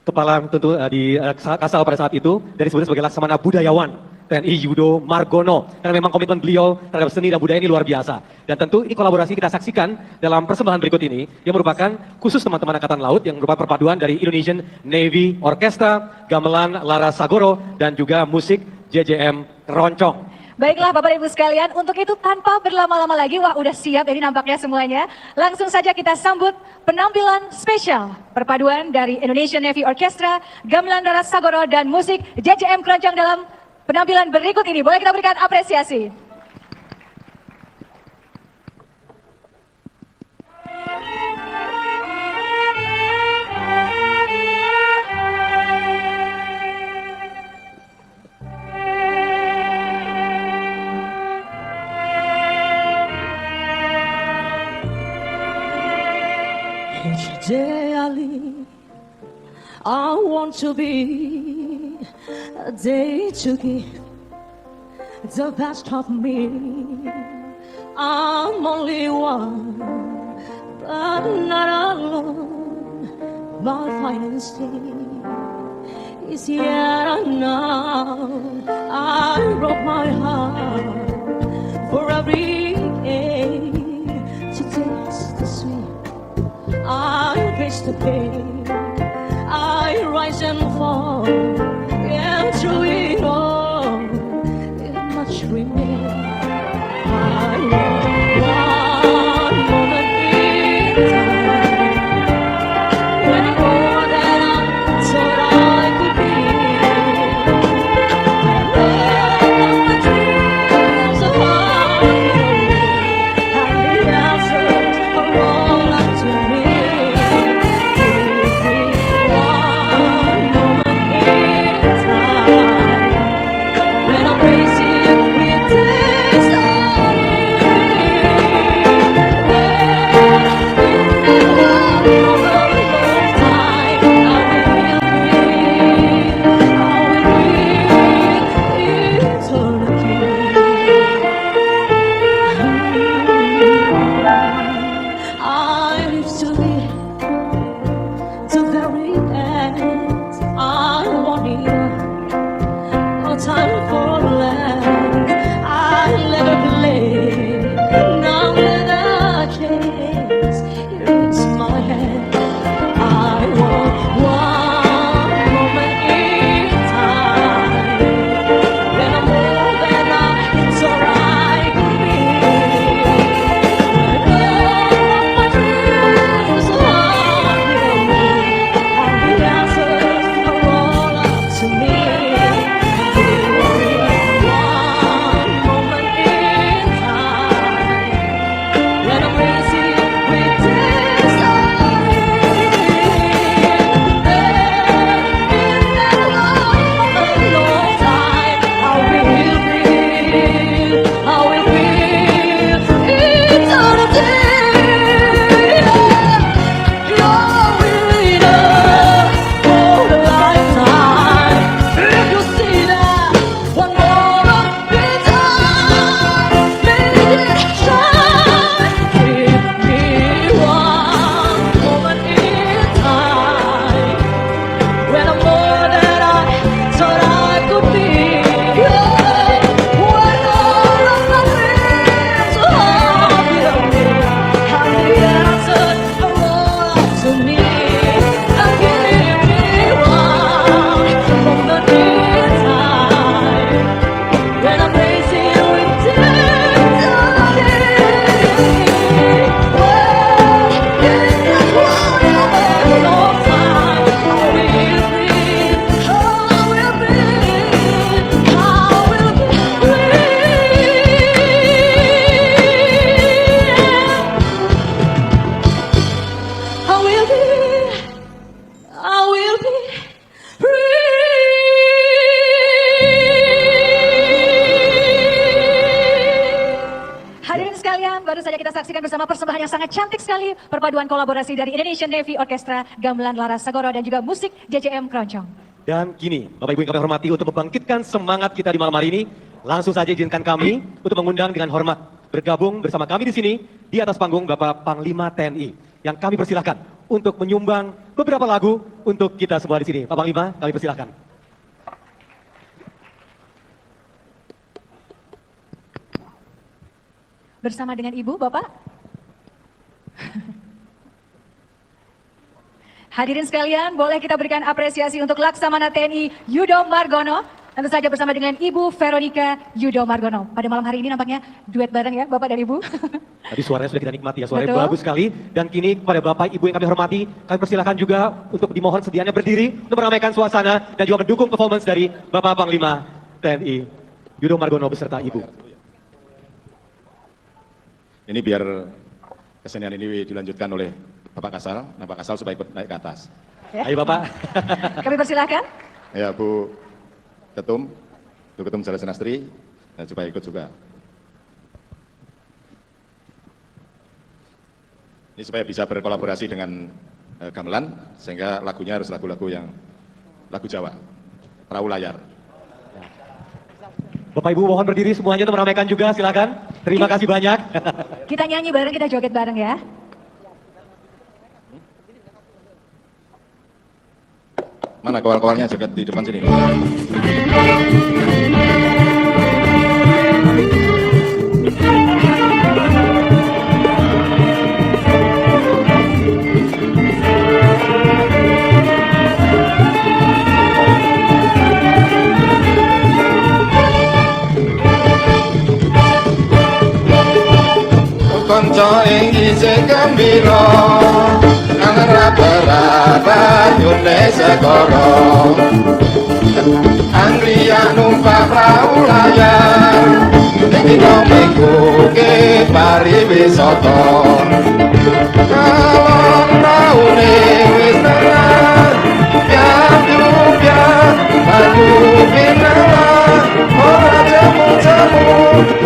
kepala tentu di Kasal pada saat itu, dan disebut sebagai Laksamana Budayawan TNI Yudo Margono. Karena memang komitmen beliau terhadap seni dan budaya ini luar biasa. Dan tentu ini kolaborasi kita saksikan dalam persembahan berikut ini, yang merupakan khusus teman-teman Angkatan Laut, yang merupakan perpaduan dari Indonesian Navy Orchestra, gamelan Lara Sagoro, dan juga musik JJM Keroncong. Baiklah Bapak Ibu sekalian, untuk itu tanpa berlama-lama lagi, wah udah siap ini nampaknya semuanya. Langsung saja kita sambut penampilan spesial perpaduan dari Indonesian Navy Orchestra, gamelan Lara Sagoro, dan musik JJM Keroncong dalam penampilan berikut ini. Boleh kita berikan apresiasi. Each day I live, I want to be a day to give the best of me. I'm only one, but not alone. My finest day is here and now. I broke my heart for every day to taste the sweet. I face the pain, I rise and fall, and through it all, it much baru saja kita saksikan bersama persembahan yang sangat cantik sekali. Perpaduan kolaborasi dari Indonesian Navy Orchestra, Gamelan Laras Sagoro, dan juga musik JJM Keroncong. Dan kini, Bapak Ibu yang kami hormati, untuk membangkitkan semangat kita di malam hari ini, langsung saja izinkan kami untuk mengundang dengan hormat bergabung bersama kami di sini di atas panggung Bapak Panglima TNI yang kami persilahkan untuk menyumbang beberapa lagu untuk kita semua di sini. Pak Panglima, kami persilahkan. Bersama dengan Ibu, Bapak. Hadirin sekalian, boleh kita berikan apresiasi untuk Laksamana TNI Yudo Margono. Tentu saja bersama dengan Ibu Veronica Yudo Margono. Pada malam hari ini nampaknya duet bareng ya, Bapak dan Ibu. Tadi suaranya sudah kita nikmati ya, suaranya Betul. bagus sekali. Dan kini kepada Bapak Ibu yang kami hormati, kami persilahkan juga untuk dimohon sedianya berdiri untuk meramaikan suasana dan juga mendukung performance dari Bapak Panglima TNI Yudo Margono beserta Ibu. Ini biar kesenian ini dilanjutkan oleh Bapak Kasal. Nah, Pak Kasal supaya ikut naik ke atas. Ya. Ayo Bapak. Kami persilahkan. Ya Bu Ketum, Bu Ketum Jala Senastri, nah, supaya ikut juga. Ini supaya bisa berkolaborasi dengan gamelan, sehingga lagunya harus lagu-lagu yang lagu Jawa, perahu layar. Bapak Ibu mohon berdiri semuanya untuk meramaikan juga, silakan. Terima kasih banyak. Kita nyanyi bareng, kita joget bareng ya. Mana kawal-kawalnya joget di depan sini. Konco ing isih gembira nang raba-raba nyune segara Anglia numpak perahu layar dina minggu ke pariwisata kalon praune wis tenan ya banyu pinalah ora jemu-jemu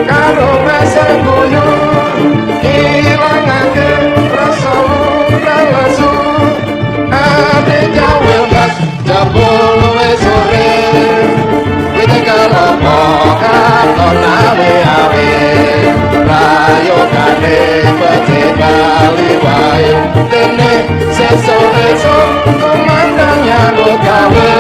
karo mesem guyu ilangake rasa lesu ate jawel mas jabul wis sore wite kalopo katon awe-awe rayokane becik kali wae dene sesore sok komandang nyambut gawe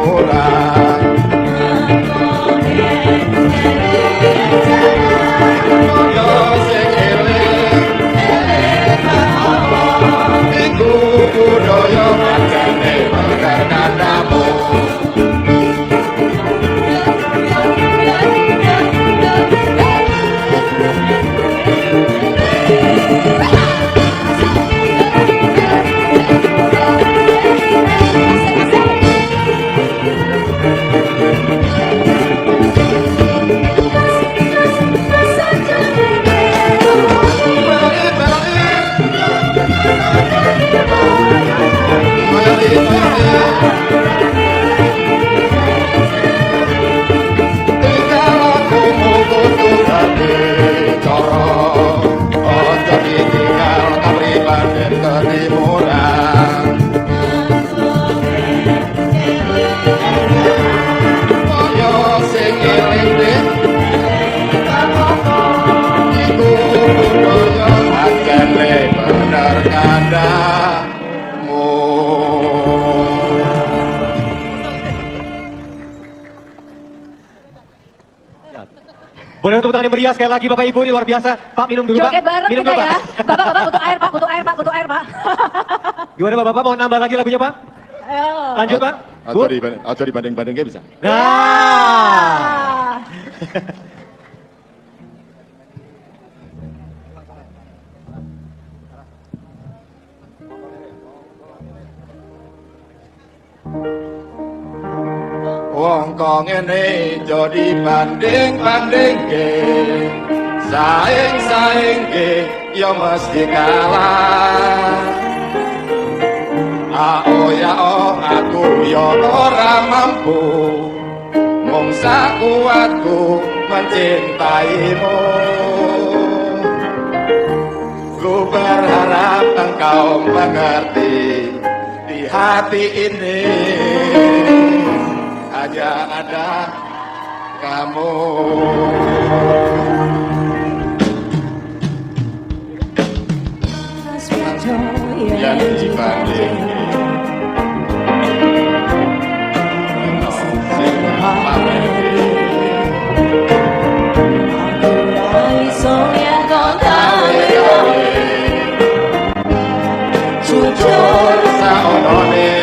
murah. Yo sing eling iku budaya pancene berkatamu. Boleh tepuk tangan yang meriah sekali lagi Bapak Ibu, ini luar biasa. Pak minum dulu Pak. Joget bareng Minum kita dulu ya. Pak. Bapak butuh air Pak, butuh air Pak, butuh air Pak. Gimana Bapak, mau nambah lagi lagunya Pak? Ayo. Lanjut Pak. Bu. Atau dibanding-bandingnya bisa. Nah. Wong kok ngene aja dibanding-bandingke, saing-saingke ya mesti kalah. Ya aku ya ora mampu, mung sakuatku mencintaimu. Ku berharap engkau mengerti, di hati ini hanya ada kamu. Yang dibanding jujur saonone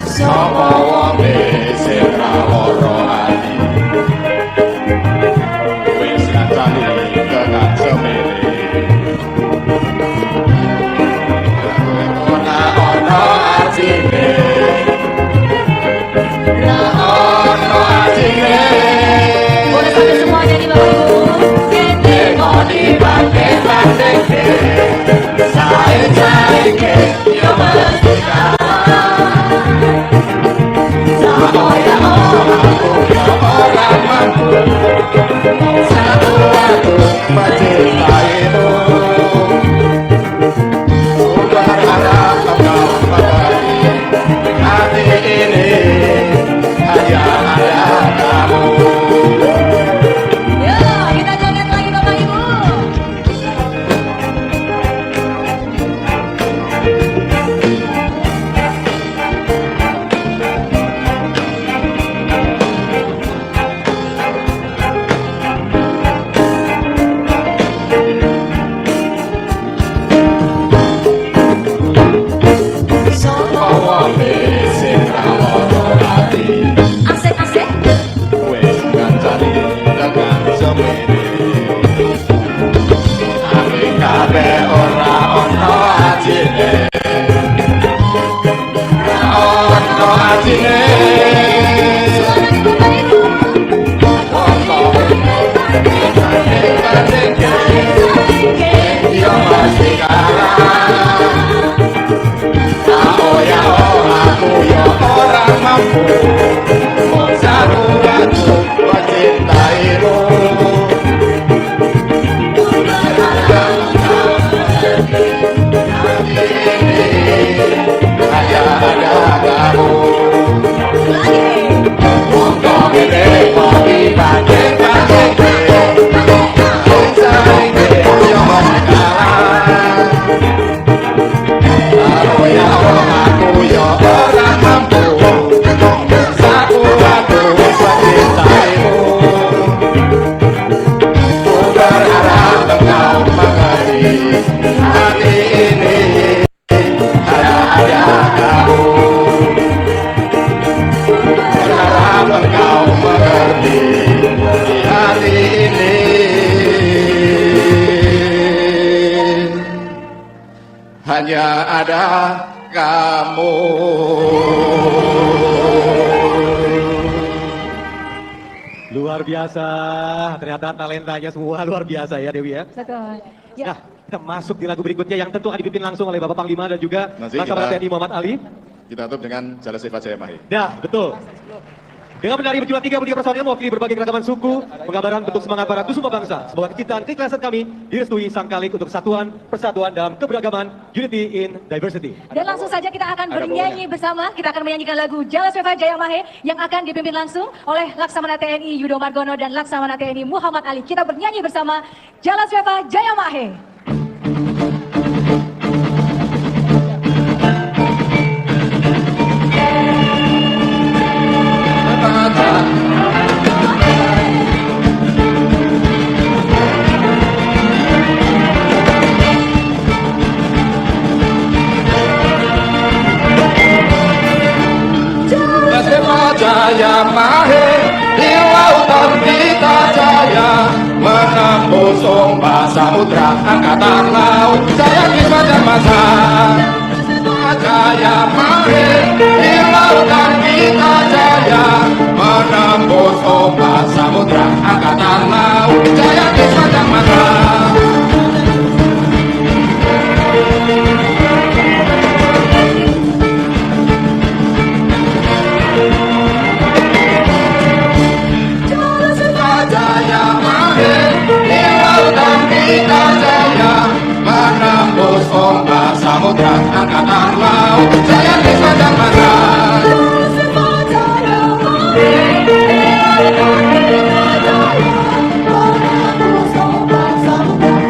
sapa wonge sing ora ati wis ngancani tenan semene ora ana artine ora ana artine. Boleh sampai semuanya nih Bapak Ibu. Kene kok dibanding-banding, saing-saingke yo mesti kalah. Aku yo ora mampu, Satu mencintaimu. Ku berharap engkau mengerti, hati ini hanya ada kamu. Yo, kita joget lagi Bapak Ibu. Sapa wonge sing ora ati Asik-asik. wis ngancani tekan semene. Ame kabeh ora ana atine, ora ana atine. Wong kok dibanding-bandingke, yo mesti kalah. Aku ya ora mampu, mung sakuatku mencintaimu. Hanya ada kamu. Wong kok ngene kok dibanding-bandingke, hanya ada kamu. Luar biasa, ternyata talentanya semua luar biasa ya Dewi ya. Betul. Ya. Nah, kita masuk di lagu berikutnya yang tentu akan dipimpin langsung oleh Bapak Panglima dan juga Nanti Laksamana kita- TNI Muhammad Ali. Kita tutup dengan Jala Sifat Jaya Mahe. Nah, betul. Dengan menari berjumlah 33 personil mewakili berbagai keragaman suku, penggambaran bentuk semangat para sumpah bangsa. Semoga kecintaan keikhlasan kami direstui Sang Khalik untuk kesatuan, persatuan dalam keberagaman, unity in diversity. Dan langsung saja kita akan bernyanyi bersama. Kita akan menyanyikan lagu Jala Swefa Jaya Mahe yang akan dipimpin langsung oleh Laksamana TNI Yudo Margono dan Laksamana TNI Muhammad Ali. Kita bernyanyi bersama Jala Swefa Jaya Mahe. Jaya Mahe, di lautan kita jaya, menembus ombak samudra angkatan laut, jaya di sepanjang masa. Jaya Mahe, di lautan kita jaya, menembus ombak samudra angkatan laut, jaya di sepanjang masa. Kita jaya menembus ombak samudra angkatan laut, jaya di sepanjang masa.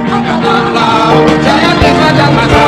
Angkatan laut, jaya di sepanjang masa.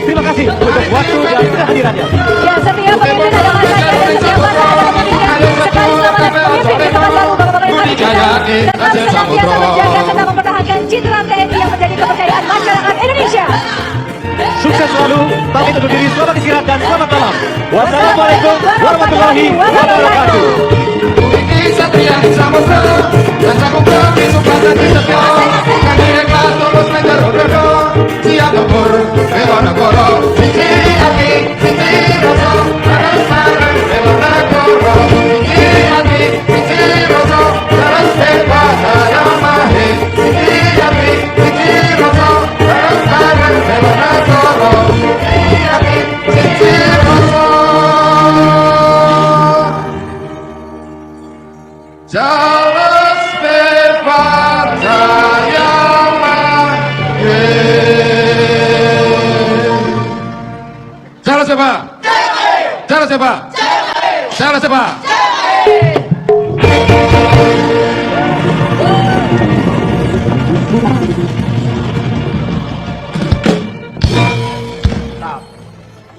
Terima kasih untuk waktu dan kehadirannya. Ya, setiap pemimpin ada masanya dan setiap masa ada pemimpin. Sekali selamat pemimpin di tempat baru Bapak-Bapak yang kami cintai. Dan harus senantiasa menjaga serta mempertahankan citra TNI yang menjadi kepercayaan masyarakat Indonesia. Sukses selalu, bangkit undur diri, selamat istirahat dan selamat malam. Wassalamualaikum warahmatullahi wabarakatuh. Satria Samudra dan Samudra Bisupatan Disatyo kami ikhlas tulus menjerododo siap tempur bela negara siji hati siji rasa bareng-bareng bela negara siji hati siji rasa terus bebas daya mahir siji hati siji rasa bareng-bareng bela negara siji hati siji rasa. Charles Bebadaya Charles siapa? Charles siapa? Charles siapa?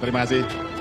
Terima kasih.